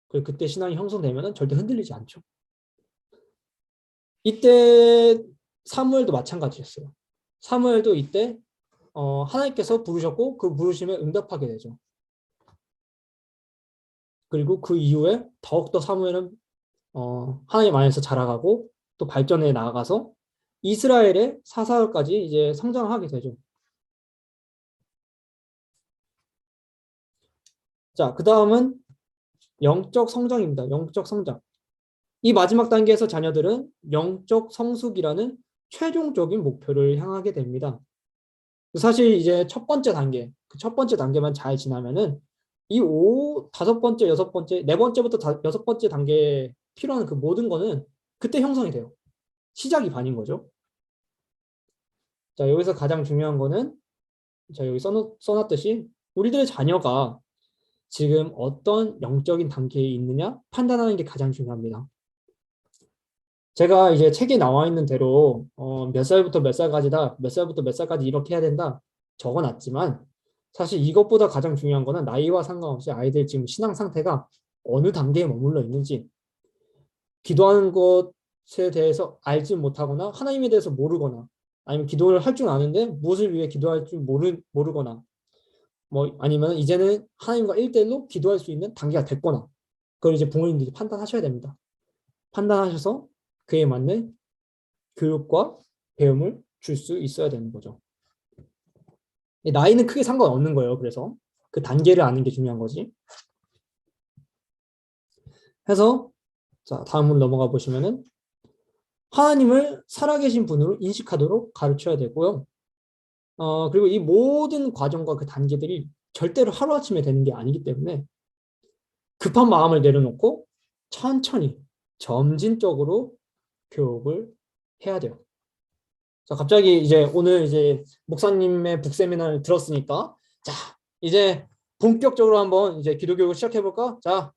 S1: 그리고 그때 신앙이 형성되면은 절대 흔들리지 않죠. 이때 사무엘도 마찬가지였어요. 사무엘도 이때 하나님께서 부르셨고 그 부르심에 응답하게 되죠. 그리고 그 이후에 더욱더 사무엘은 하나님 안에서 자라가고 또 발전해 나아가서 이스라엘의 사사까지 이제 성장하게 되죠. 자, 그 다음은 영적 성장입니다. 영적 성장. 이 마지막 단계에서 자녀들은 영적 성숙이라는 최종적인 목표를 향하게 됩니다. 사실 이제 첫 번째 단계, 그 첫 번째 단계만 잘 지나면은 이 다섯 번째, 여섯 번째, 네 번째부터 여섯 번째 단계에 필요한 그 모든 거는 그때 형성이 돼요. 시작이 반인 거죠. 자, 여기서 가장 중요한 거는 자, 여기 써놨듯이 우리들의 자녀가 지금 어떤 영적인 단계에 있느냐 판단하는 게 가장 중요합니다. 제가 이제 책에 나와 있는 대로 몇 살부터 몇 살까지다, 몇 살부터 몇 살까지 이렇게 해야 된다 적어놨지만 사실 이것보다 가장 중요한 거는 나이와 상관없이 아이들 지금 신앙 상태가 어느 단계에 머물러 있는지, 기도하는 것에 대해서 알지 못하거나 하나님에 대해서 모르거나, 아니면 기도를 할 줄 아는데 무엇을 위해 기도할 줄 모르거나, 뭐 아니면 이제는 하나님과 1대1로 기도할 수 있는 단계가 됐거나, 그걸 이제 부모님들이 판단하셔야 됩니다. 판단하셔서 그에 맞는 교육과 배움을 줄 수 있어야 되는 거죠. 나이는 크게 상관없는 거예요. 그래서 그 단계를 아는 게 중요한 거지. 해서 자, 다음으로 넘어가 보시면은 하나님을 살아계신 분으로 인식하도록 가르쳐야 되고요. 그리고 이 모든 과정과 그 단계들이 절대로 하루아침에 되는 게 아니기 때문에 급한 마음을 내려놓고 천천히 점진적으로 교육을 해야 돼요. 자, 갑자기 이제 오늘 이제 목사님의 북세미나를 들었으니까 자, 이제 본격적으로 한번 이제 기도 교육을 시작해 볼까? 자,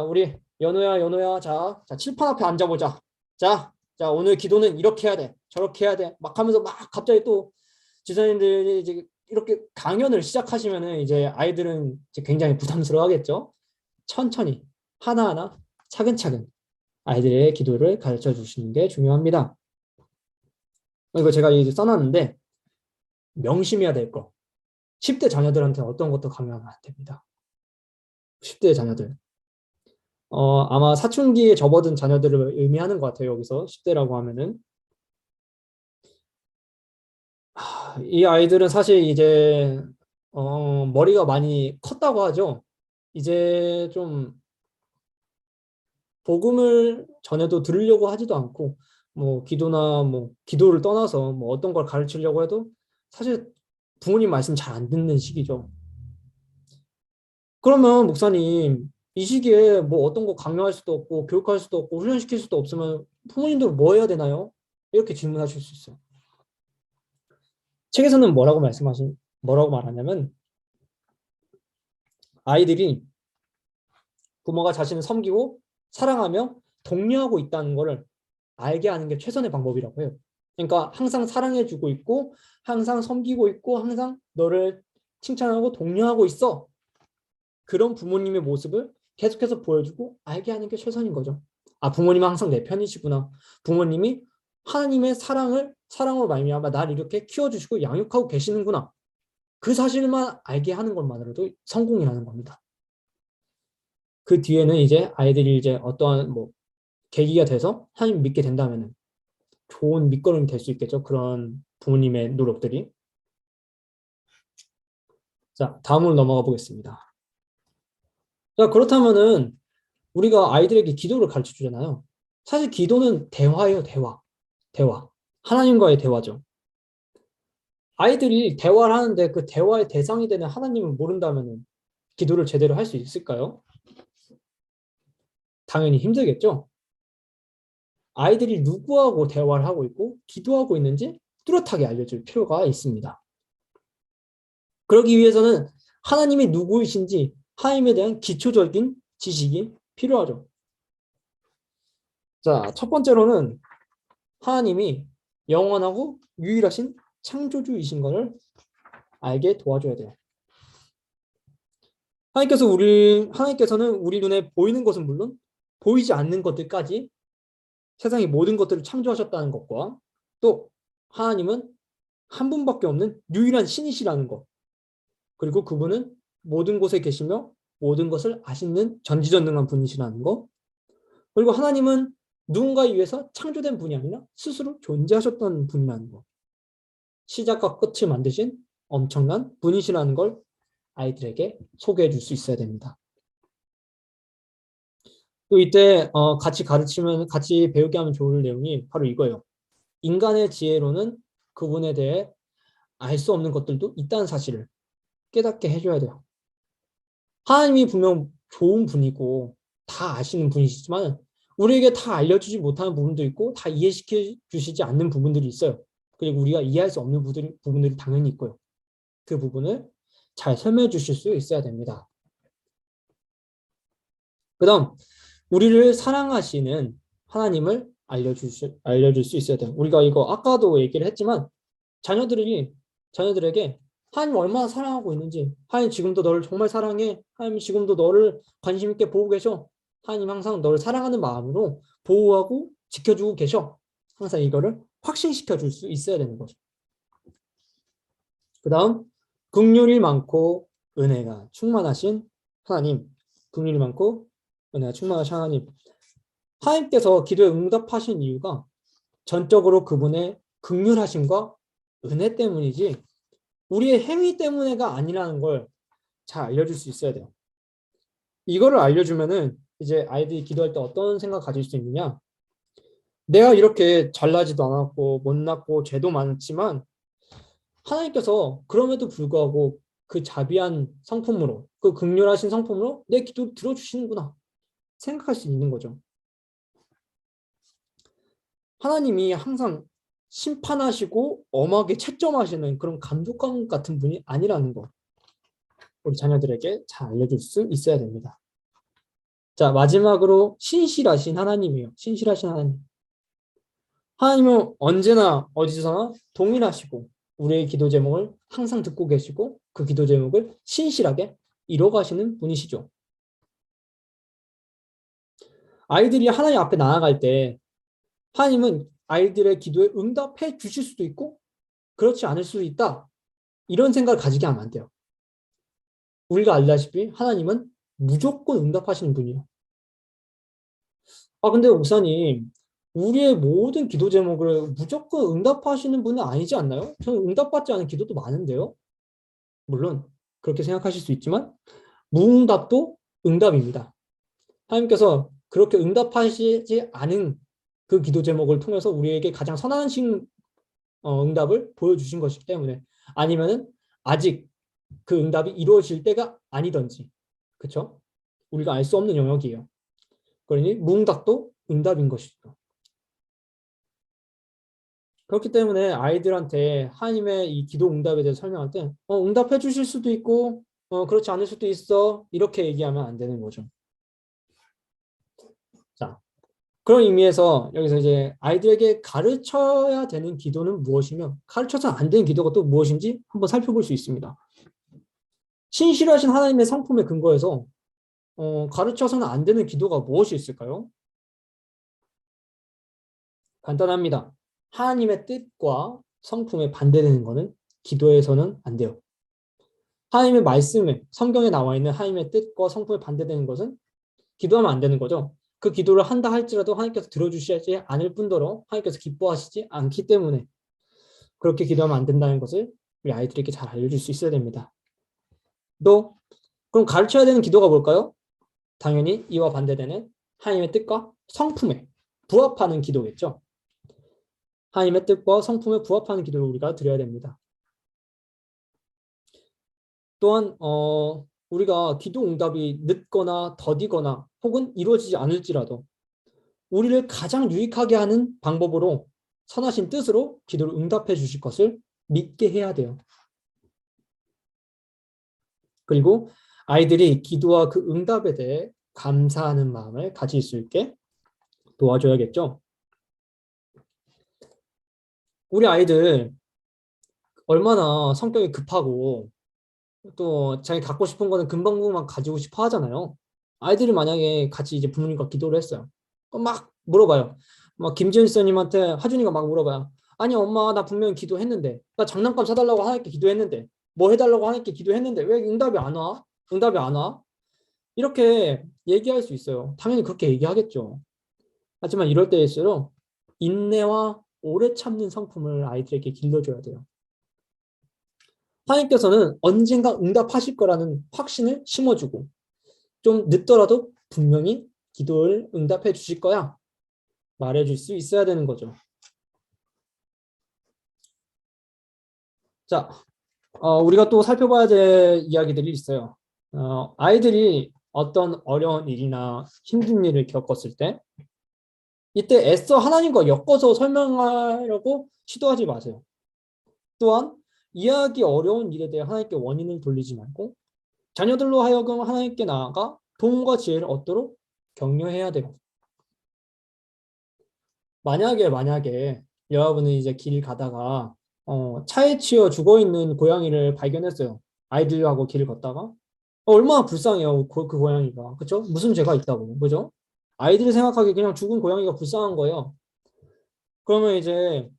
S1: 우리 연우야, 자, 칠판 앞에 앉아보자. 자, 오늘 기도는 이렇게 해야 돼, 저렇게 해야 돼, 막 하면서 막 갑자기 또 지도자님들이 이제 이렇게 강연을 시작하시면은 이제 아이들은 이제 굉장히 부담스러워하겠죠. 천천히 하나하나 차근차근 아이들의 기도를 가르쳐 주시는 게 중요합니다. 이거 제가 이제 써놨는데 명심해야 될 거. 10대 자녀들한테 어떤 것도 강요하면 안 됩니다. 10대 자녀들. 아마 사춘기에 접어든 자녀들을 의미하는 것 같아요. 여기서 10대라고 하면은. 이 아이들은 사실 이제 머리가 많이 컸다고 하죠. 이제 좀 복음을 전에도 들으려고 하지도 않고, 뭐 기도나 뭐 기도를 떠나서 뭐 어떤 걸 가르치려고 해도 사실 부모님 말씀 잘 안 듣는 시기죠. 그러면 목사님, 이 시기에 뭐 어떤 거 강요할 수도 없고 교육할 수도 없고 훈련시킬 수도 없으면 부모님들은 뭐 해야 되나요? 이렇게 질문하실 수 있어요. 책에서는 뭐라고 말하냐면, 아이들이 부모가 자신을 섬기고 사랑하며 독려하고 있다는 것을 알게 하는 게 최선의 방법이라고 해요. 그러니까 항상 사랑해주고 있고 항상 섬기고 있고 항상 너를 칭찬하고 독려하고 있어. 그런 부모님의 모습을 계속해서 보여주고 알게 하는 게 최선인 거죠. 아, 부모님은 항상 내 편이시구나. 부모님이 하나님의 사랑으로 말미암아 나를 이렇게 키워주시고 양육하고 계시는구나. 그 사실만 알게 하는 것만으로도 성공이라는 겁니다. 그 뒤에는 이제 아이들이 이제 어떠한 뭐 계기가 돼서 하나님 믿게 된다면은 좋은 밑거름이 될 수 있겠죠. 그런 부모님의 노력들이. 자, 다음으로 넘어가 보겠습니다. 자, 그렇다면은 우리가 아이들에게 기도를 가르쳐 주잖아요. 사실 기도는 대화예요, 대화. 대화. 하나님과의 대화죠. 아이들이 대화를 하는데 그 대화의 대상이 되는 하나님을 모른다면은 기도를 제대로 할 수 있을까요? 당연히 힘들겠죠. 아이들이 누구하고 대화를 하고 있고 기도하고 있는지 뚜렷하게 알려줄 필요가 있습니다. 그러기 위해서는 하나님이 누구이신지 하나님에 대한 기초적인 지식이 필요하죠. 자, 첫 번째로는 하나님이 영원하고 유일하신 창조주이신 것을 알게 도와줘야 돼요. 하나님께서는 우리 눈에 보이는 것은 물론 보이지 않는 것들까지 세상의 모든 것들을 창조하셨다는 것과, 또 하나님은 한 분밖에 없는 유일한 신이시라는 것, 그리고 그분은 모든 곳에 계시며 모든 것을 아시는 전지전능한 분이시라는 것, 그리고 하나님은 누군가에 의해서 창조된 분이 아니라 스스로 존재하셨던 분이라는 것, 시작과 끝을 만드신 엄청난 분이시라는 걸 아이들에게 소개해 줄 수 있어야 됩니다. 또 이때 같이 배우게 하면 좋을 내용이 바로 이거예요. 인간의 지혜로는 그분에 대해 알 수 없는 것들도 있다는 사실을 깨닫게 해줘야 돼요. 하나님이 분명 좋은 분이고 다 아시는 분이시지만 우리에게 다 알려주지 못하는 부분도 있고 다 이해시켜 주시지 않는 부분들이 있어요. 그리고 우리가 이해할 수 없는 부분들이 당연히 있고요. 그 부분을 잘 설명해 주실 수 있어야 됩니다. 그 다음 우리를 사랑하시는 하나님을 알려줄 수 있어야 돼요. 우리가 이거 아까도 얘기를 했지만 자녀들에게 하나님 얼마나 사랑하고 있는지, 하나님 지금도 너를 정말 사랑해, 하나님 지금도 너를 관심 있게 보고 계셔, 하나님 항상 너를 사랑하는 마음으로 보호하고 지켜주고 계셔, 항상 이거를 확신시켜 줄 수 있어야 되는 거죠. 그 다음 긍휼이 많고 은혜가 충만하신 하나님, 긍휼이 많고 은혜가 충만하신 하나님. 하나님께서 기도에 응답하신 이유가 전적으로 그분의 긍휼하심과 은혜 때문이지 우리의 행위 때문에가 아니라는 걸 잘 알려줄 수 있어야 돼요. 이거를 알려주면은 이제 아이들이 기도할 때 어떤 생각 가질 수 있느냐? 내가 이렇게 잘나지도 않았고 못났고 죄도 많지만 하나님께서 그럼에도 불구하고 그 자비한 성품으로, 그 긍휼하신 성품으로 내 기도를 들어주시는구나 생각할 수 있는 거죠. 하나님이 항상 심판하시고 엄하게 채점하시는 그런 감독관 같은 분이 아니라는 거 우리 자녀들에게 잘 알려줄 수 있어야 됩니다. 자, 마지막으로 신실하신 하나님이에요. 신실하신 하나님. 하나님은 언제나 어디서나 동일하시고 우리의 기도 제목을 항상 듣고 계시고 그 기도 제목을 신실하게 이뤄가시는 분이시죠. 아이들이 하나님 앞에 나아갈 때 하나님은 아이들의 기도에 응답해 주실 수도 있고 그렇지 않을 수도 있다. 이런 생각을 가지게 하면 안 돼요. 우리가 알다시피 하나님은 무조건 응답하시는 분이에요. 아, 근데 목사님, 우리의 모든 기도 제목을 무조건 응답하시는 분은 아니지 않나요? 저는 응답받지 않은 기도도 많은데요. 물론 그렇게 생각하실 수 있지만 무응답도 응답입니다. 하나님께서 그렇게 응답하시지 않은 그 기도 제목을 통해서 우리에게 가장 선하신 응답을 보여주신 것이기 때문에 아니면은 아직 그 응답이 이루어질 때가 아니던지 그렇죠? 우리가 알 수 없는 영역이에요. 그러니 무응답도 응답인 것이죠. 그렇기 때문에 아이들한테 하나님의 이 기도 응답에 대해서 설명할 때 응답해 주실 수도 있고 그렇지 않을 수도 있어 이렇게 얘기하면 안 되는 거죠. 자, 그런 의미에서 여기서 이제 아이들에게 가르쳐야 되는 기도는 무엇이며 가르쳐서 안 되는 기도가 또 무엇인지 한번 살펴볼 수 있습니다. 신실하신 하나님의 성품에 근거해서 가르쳐서는 안 되는 기도가 무엇이 있을까요? 간단합니다. 하나님의 뜻과 성품에 반대되는 것은 기도에서는 안 돼요. 하나님의 말씀에 성경에 나와 있는 하나님의 뜻과 성품에 반대되는 것은 기도하면 안 되는 거죠. 그 기도를 한다 할지라도 하나님께서 들어주시지 않을 뿐더러 하나님께서 기뻐하시지 않기 때문에 그렇게 기도하면 안 된다는 것을 우리 아이들에게 잘 알려줄 수 있어야 됩니다. 또 그럼 가르쳐야 되는 기도가 뭘까요? 당연히 이와 반대되는 하나님의 뜻과 성품에 부합하는 기도겠죠. 하나님의 뜻과 성품에 부합하는 기도를 우리가 드려야 됩니다. 또한 우리가 기도 응답이 늦거나 더디거나 혹은 이루어지지 않을지라도 우리를 가장 유익하게 하는 방법으로 선하신 뜻으로 기도를 응답해 주실 것을 믿게 해야 돼요. 그리고 아이들이 기도와 그 응답에 대해 감사하는 마음을 가질 수 있게 도와줘야겠죠. 우리 아이들 얼마나 성격이 급하고 또 자기 갖고 싶은 거는 금방금방 가지고 싶어 하잖아요. 아이들이 만약에 같이 이제 부모님과 기도를 했어요. 그럼 막 물어봐요. 막 김지은 선생님한테 하준이가 막 물어봐요. 아니 엄마 나 분명히 기도했는데 나 장난감 사달라고 하나님께 기도했는데 뭐 해달라고 하나님께 기도했는데 왜 응답이 안 와? 응답이 안 와? 이렇게 얘기할 수 있어요. 당연히 그렇게 얘기하겠죠. 하지만 이럴 때일수록 인내와 오래 참는 성품을 아이들에게 길러줘야 돼요. 하나님께서는 언젠가 응답하실 거라는 확신을 심어주고 좀 늦더라도 분명히 기도를 응답해 주실 거야 말해줄 수 있어야 되는 거죠. 자, 우리가 또 살펴봐야 될 이야기들이 있어요. 아이들이 어떤 어려운 일이나 힘든 일을 겪었을 때 이때 애써 하나님과 엮어서 설명하려고 시도하지 마세요. 또한 이해하기 어려운 일에 대해 하나님께 원인을 돌리지 말고 자녀들로 하여금 하나님께 나아가 도움과 지혜를 얻도록 격려해야 돼요. 만약에 여러분은 이제 길 가다가 차에 치여 죽어 있는 고양이를 발견했어요. 아이들하고 길을 걷다가 얼마나 불쌍해요. 그 고양이가. 그렇죠? 무슨 죄가 있다고. 그죠? 아이들이 생각하기에 그냥 죽은 고양이가 불쌍한 거예요. 그러면 이제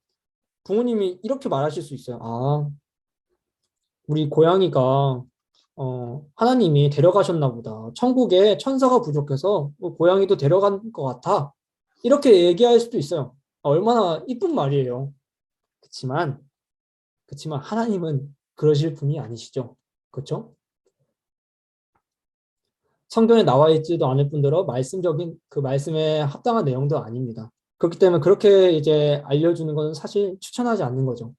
S1: 부모님이 이렇게 말하실 수 있어요. 아, 우리 고양이가 하나님이 데려가셨나 보다. 천국에 천사가 부족해서 고양이도 데려간 것 같아. 이렇게 얘기할 수도 있어요. 얼마나 이쁜 말이에요. 그렇지만 하나님은 그러실 분이 아니시죠. 그렇죠? 성경에 나와 있지도 않을 뿐더러 말씀적인 그 말씀에 합당한 내용도 아닙니다. 그렇기 때문에 그렇게 이제 알려주는 건 사실 추천하지 않는 거죠.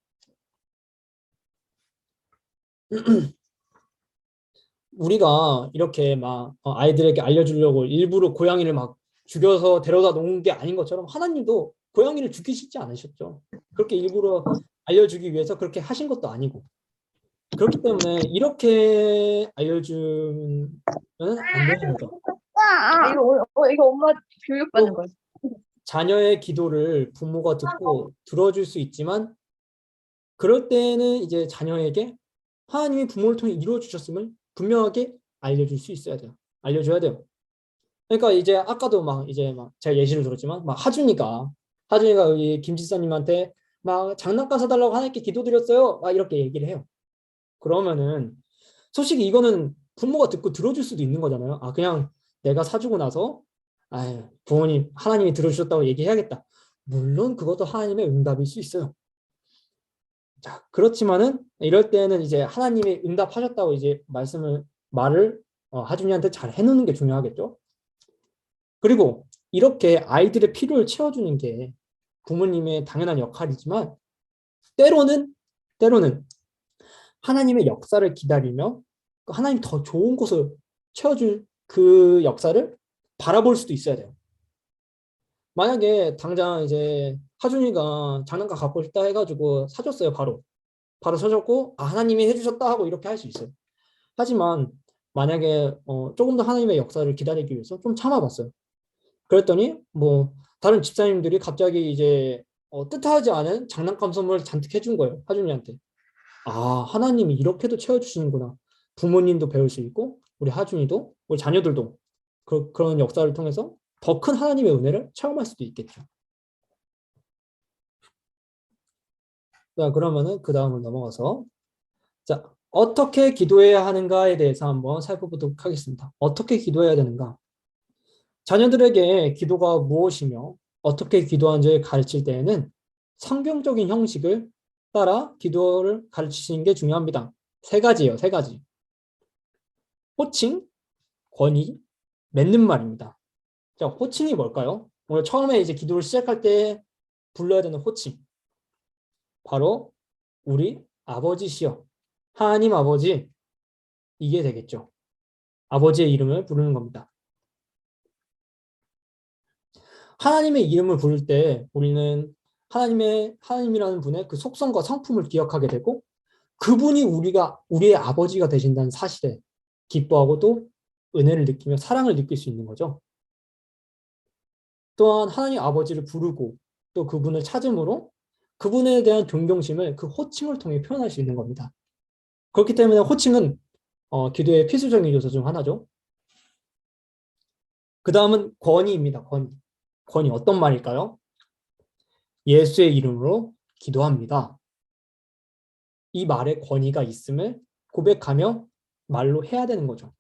S1: 우리가 이렇게 막 아이들에게 알려주려고 일부러 고양이를 막 죽여서 데려다 놓은 게 아닌 것처럼 하나님도 고양이를 죽이시지 않으셨죠. 그렇게 일부러 알려주기 위해서 그렇게 하신 것도 아니고. 그렇기 때문에 이렇게 알려주면 안 되는 거죠.
S2: 이거 엄마 교육받는 거야.
S1: 자녀의 기도를 부모가 듣고 들어줄 수 있지만 그럴 때는 이제 자녀에게 하나님이 부모를 통해 이루어 주셨음을 분명하게 알려줄 수 있어야 돼요. 알려줘야 돼요. 그러니까 이제 아까도 막 이제 막 제가 예시를 들었지만 막 하준이가 우리 김 지사님한테 막 장난감 사달라고 하나님께 기도드렸어요. 막 이렇게 얘기를 해요. 그러면은 솔직히 이거는 부모가 듣고 들어줄 수도 있는 거잖아요. 아 그냥 내가 사주고 나서 아유 부모님 하나님이 들어주셨다고 얘기해야겠다. 물론 그것도 하나님의 응답일 수 있어요. 자 그렇지만은 이럴 때는 이제 하나님이 응답하셨다고 이제 말을 하준이한테 잘 해놓는 게 중요하겠죠. 그리고 이렇게 아이들의 필요를 채워주는 게 부모님의 당연한 역할이지만 때로는 하나님의 역사를 기다리며 하나님 더 좋은 곳을 채워줄 그 역사를 바라볼 수도 있어야 돼요. 만약에 당장 이제 하준이가 장난감 갖고 싶다 해가지고 사줬어요. 바로 사줬고 하나님이 해주셨다 하고 이렇게 할 수 있어요. 하지만 만약에 조금 더 하나님의 역사를 기다리기 위해서 좀 참아봤어요. 그랬더니 뭐 다른 집사님들이 갑자기 이제 뜻하지 않은 장난감 선물을 잔뜩 해준 거예요. 하준이한테. 아, 하나님이 이렇게도 채워주시는구나. 부모님도 배울 수 있고 우리 하준이도 우리 자녀들도 그런 역사를 통해서 더 큰 하나님의 은혜를 체험할 수도 있겠죠. 자, 그러면은 그 다음을 넘어가서 자, 어떻게 기도해야 하는가에 대해서 한번 살펴보도록 하겠습니다. 어떻게 기도해야 되는가? 자녀들에게 기도가 무엇이며 어떻게 기도하는지를 가르칠 때에는 성경적인 형식을 따라 기도를 가르치시는 게 중요합니다. 세 가지예요, 세 가지. 호칭, 권위, 맺는 말입니다. 자, 호칭이 뭘까요? 오늘 처음에 이제 기도를 시작할 때 불러야 되는 호칭. 바로 우리 아버지시여, 하나님 아버지, 이게 되겠죠. 아버지의 이름을 부르는 겁니다. 하나님의 이름을 부를 때 우리는 하나님이라는 분의 그 속성과 성품을 기억하게 되고 그분이 우리의 아버지가 되신다는 사실에 기뻐하고 또 은혜를 느끼며 사랑을 느낄 수 있는 거죠. 또한 하나님 아버지를 부르고 또 그분을 찾음으로 그분에 대한 존경심을 그 호칭을 통해 표현할 수 있는 겁니다. 그렇기 때문에 호칭은 기도의 필수적인 요소 중 하나죠. 그 다음은 권위입니다. 권위 어떤 말일까요? 예수의 이름으로 기도합니다. 이 말에 권위가 있음을 고백하며 말로 해야 되는 거죠.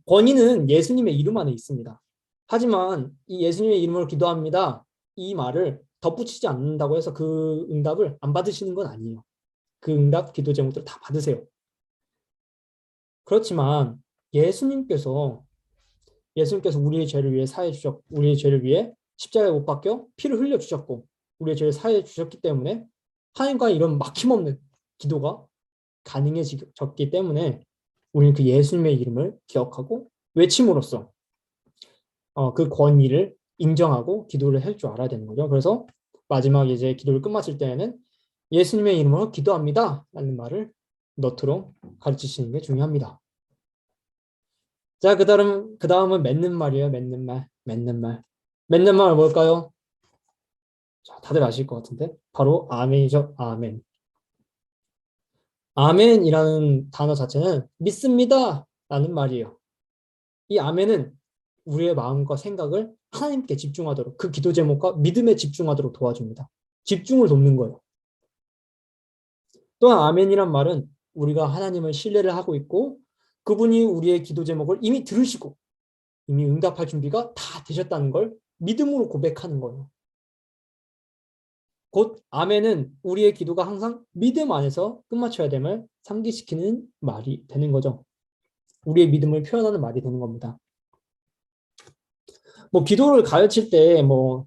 S1: 권위는 예수님의 이름 안에 있습니다. 하지만 이 예수님의 이름으로 기도합니다. 이 말을 덧붙이지 않는다고 해서 그 응답을 안 받으시는 건 아니에요. 그 응답, 기도 제목들 다 받으세요. 그렇지만 예수님께서 우리의 죄를 위해 십자가에 못 박혀 피를 흘려 주셨고 우리의 죄를 사해 주셨기 때문에 하나님과 이런 막힘없는 기도가 가능해졌기 때문에 우리는 그 예수님의 이름을 기억하고 외침으로써 그 권위를 인정하고 기도를 할 줄 알아야 되는 거죠. 그래서 마지막 이제 기도를 끝마칠 때에는 예수님의 이름으로 기도합니다. 라는 말을 넣도록 가르치시는 게 중요합니다. 자, 그 다음은 맺는 말이에요. 맺는 말. 맺는 말. 맺는 말 뭘까요? 자, 다들 아실 것 같은데. 바로 아멘이죠. 아멘. 아멘이라는 단어 자체는 믿습니다. 라는 말이에요. 이 아멘은 우리의 마음과 생각을 하나님께 집중하도록, 그 기도 제목과 믿음에 집중하도록 도와줍니다. 집중을 돕는 거예요. 또한 아멘이란 말은 우리가 하나님을 신뢰를 하고 있고 그분이 우리의 기도 제목을 이미 들으시고 이미 응답할 준비가 다 되셨다는 걸 믿음으로 고백하는 거예요. 곧 아멘은 우리의 기도가 항상 믿음 안에서 끝마쳐야 됨을 상기시키는 말이 되는 거죠. 우리의 믿음을 표현하는 말이 되는 겁니다. 뭐 기도를 가르칠 때 뭐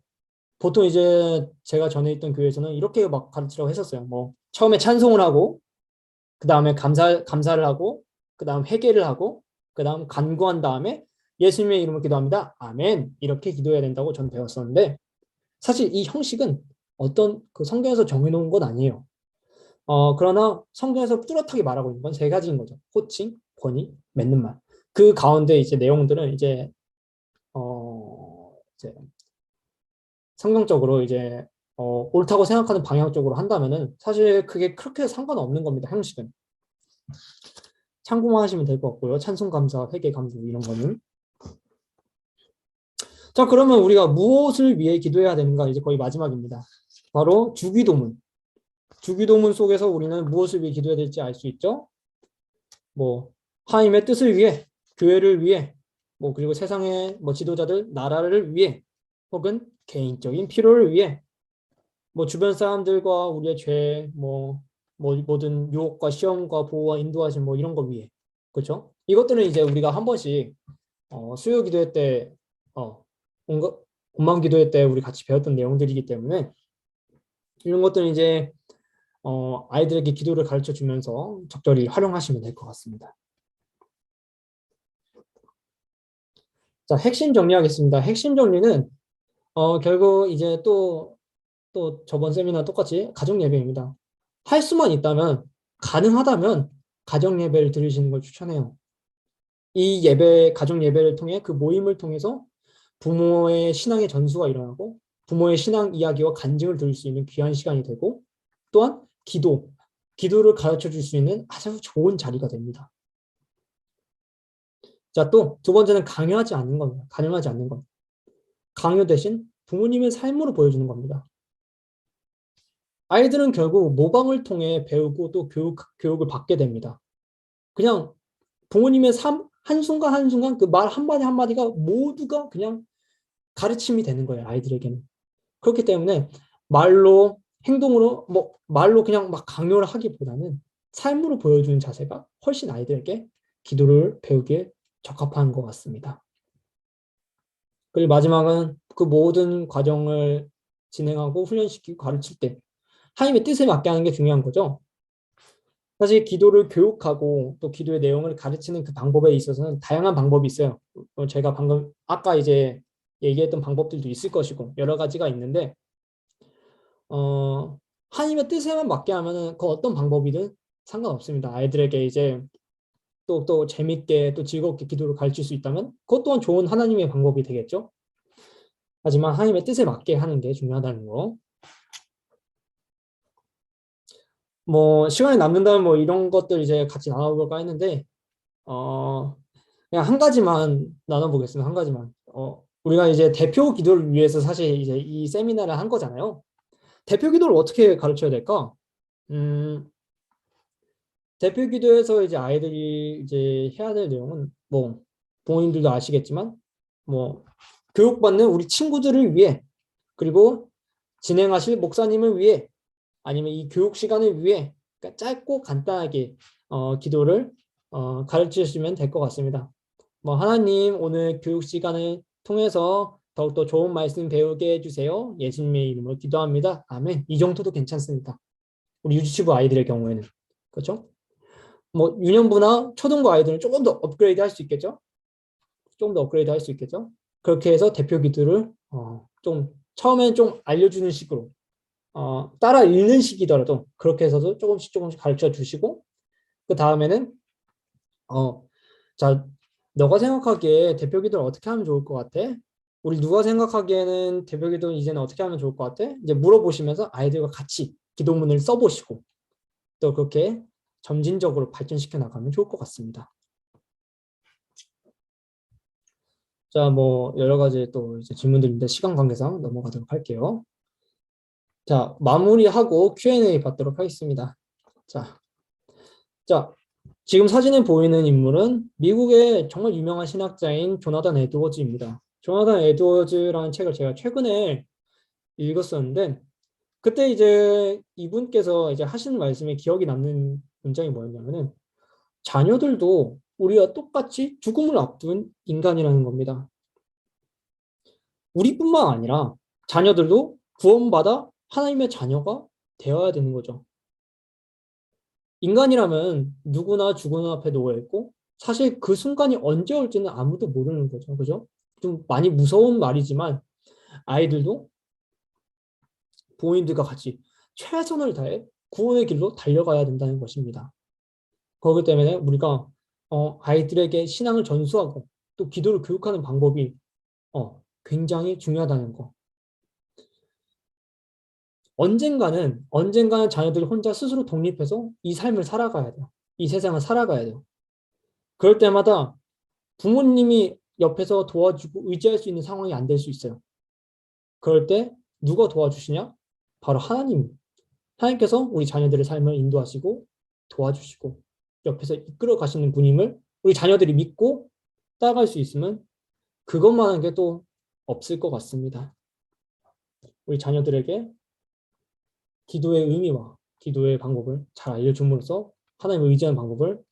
S1: 보통 이제 제가 전에 있던 교회에서는 이렇게 막 가르치라고 했었어요. 뭐 처음에 찬송을 하고 그 다음에 감사를 하고 그 다음 회개를 하고 그 다음 간구한 다음에 예수님의 이름으로 기도합니다. 아멘. 이렇게 기도해야 된다고 전 배웠었는데 사실 이 형식은 어떤 그 성경에서 정해놓은 건 아니에요. 그러나 성경에서 뚜렷하게 말하고 있는 건 세 가지인 거죠. 호칭, 권위, 맺는 말. 그 가운데 이제 내용들은 이제 성경적으로 이제 옳다고 생각하는 방향 쪽으로 한다면은 사실 그게 그렇게 상관없는 겁니다. 형식은. 참고만 하시면 될 것 같고요. 찬송 감사, 회개 감사 이런 거는. 자, 그러면 우리가 무엇을 위해 기도해야 되는가? 이제 거의 마지막입니다. 바로 주기도문. 주기도문 속에서 우리는 무엇을 위해 기도해야 될지 알 수 있죠? 뭐 하나님의 뜻을 위해, 교회를 위해, 뭐 그리고 세상의 뭐 지도자들, 나라를 위해, 혹은 개인적인 필요를 위해, 뭐 주변 사람들과 우리의 죄, 뭐 모든 유혹과 시험과 보호와 인도하심 뭐 이런 거 위해, 그렇죠? 이것들은 이제 우리가 한 번씩 수요 기도회 때, 공방 기도회 때 우리 같이 배웠던 내용들이기 때문에 이런 것들은 이제 아이들에게 기도를 가르쳐 주면서 적절히 활용하시면 될 것 같습니다. 자, 핵심 정리하겠습니다. 핵심 정리는 결국 이제 또 저번 세미나 똑같이 가정 예배입니다. 할 수만 있다면 가능하다면 가정 예배를 드리시는 걸 추천해요. 이 예배, 가정 예배를 통해 그 모임을 통해서 부모의 신앙의 전수가 일어나고 부모의 신앙 이야기와 간증을 들을 수 있는 귀한 시간이 되고 또한 기도를 가르쳐 줄 수 있는 아주 좋은 자리가 됩니다. 자, 또 두 번째는 강요하지 않는 겁니다. 강요하지 않는 것. 강요 대신 부모님의 삶으로 보여주는 겁니다. 아이들은 결국 모방을 통해 배우고 또 교육을 받게 됩니다. 그냥 부모님의 삶, 한순간 한순간 그 말 한마디 한마디가 모두가 그냥 가르침이 되는 거예요, 아이들에게는. 그렇기 때문에 말로, 행동으로, 말로 그냥 막 강요를 하기보다는 삶으로 보여주는 자세가 훨씬 아이들에게 기도를 배우기에 적합한 것 같습니다. 그리고 마지막은 그 모든 과정을 진행하고 훈련시키고 가르칠 때 하나님의 뜻에 맞게 하는 게 중요한 거죠. 사실 기도를 교육하고 또 기도의 내용을 가르치는 그 방법에 있어서는 다양한 방법이 있어요. 제가 방금 아까 이제 얘기했던 방법들도 있을 것이고 여러 가지가 있는데 하나님의 뜻에만 맞게 하면은 그 어떤 방법이든 상관없습니다. 아이들에게 이제 또 재밌게 또 즐겁게 기도를 가르칠 수 있다면 그것 또한 좋은 하나님의 방법이 되겠죠. 하지만 하나님의 뜻에 맞게 하는 게 중요하다는 거. 뭐 시간이 남는다면 뭐 이런 것들 이제 같이 나눠볼까 했는데 그냥 한 가지만 나눠보겠습니다. 한 가지만. 우리가 이제 대표 기도를 위해서 사실 이제 이 세미나를 한 거잖아요. 대표 기도를 어떻게 가르쳐야 될까? 대표 기도에서 이제 아이들이 이제 해야 될 내용은 뭐 부모님들도 아시겠지만 뭐 교육받는 우리 친구들을 위해 그리고 진행하실 목사님을 위해 아니면 이 교육 시간을 위해 그러니까 짧고 간단하게 기도를 가르쳐 주시면 될 것 같습니다. 뭐 하나님 오늘 교육 시간을 통해서 더욱더 좋은 말씀 배우게 해주세요. 예수님의 이름으로 기도합니다. 아멘. 이 정도도 괜찮습니다. 우리 유치부 아이들의 경우에는 그렇죠? 뭐 유년부나 초등부 아이들은 조금 더 업그레이드 할 수 있겠죠? 조금 더 업그레이드 할 수 있겠죠? 그렇게 해서 대표 기도를 좀 처음엔 좀 알려주는 식으로 따라 읽는 식이더라도 그렇게 해서도 조금씩 조금씩 가르쳐 주시고 그 다음에는 자, 너가 생각하기에 대표 기도를 어떻게 하면 좋을 것 같아? 우리 누가 생각하기에는 대표 기도는 이제는 어떻게 하면 좋을 것 같아? 이제 물어보시면서 아이들과 같이 기도문을 써보시고 또 그렇게 점진적으로 발전시켜 나가면 좋을 것 같습니다. 자, 뭐 여러 가지 또 이제 질문들인데 시간 관계상 넘어가도록 할게요. 자, 마무리하고 Q&A 받도록 하겠습니다. 자, 지금 사진에 보이는 인물은 미국의 정말 유명한 신학자인 조나단 에드워즈입니다. 조나단 에드워즈라는 책을 제가 최근에 읽었었는데 그때 이제 이분께서 이제 하시는 말씀에 기억이 남는 문장이 뭐였냐면은 자녀들도 우리와 똑같이 죽음을 앞둔 인간이라는 겁니다. 우리뿐만 아니라 자녀들도 구원받아 하나님의 자녀가 되어야 되는 거죠. 인간이라면 누구나 죽은 앞에 놓여 있고 사실 그 순간이 언제 올지는 아무도 모르는 거죠. 그죠? 좀 많이 무서운 말이지만 아이들도 부모님들과 같이 최선을 다해 구원의 길로 달려가야 된다는 것입니다. 그렇기 때문에 우리가 아이들에게 신앙을 전수하고 또 기도를 교육하는 방법이 굉장히 중요하다는 거. 언젠가는 자녀들이 혼자 스스로 독립해서 이 삶을 살아가야 돼요. 이 세상을 살아가야 돼요. 그럴 때마다 부모님이 옆에서 도와주고 의지할 수 있는 상황이 안 될 수 있어요. 그럴 때 누가 도와주시냐? 바로 하나님. 하나님께서 우리 자녀들의 삶을 인도하시고 도와주시고 옆에서 이끌어 가시는 분임을 우리 자녀들이 믿고 따라갈 수 있으면 그것만한 게 또 없을 것 같습니다. 우리 자녀들에게 기도의 의미와 기도의 방법을 잘 알려줌으로써 하나님을 의지하는 방법을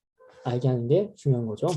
S1: 알게 하는 게 중요한 거죠.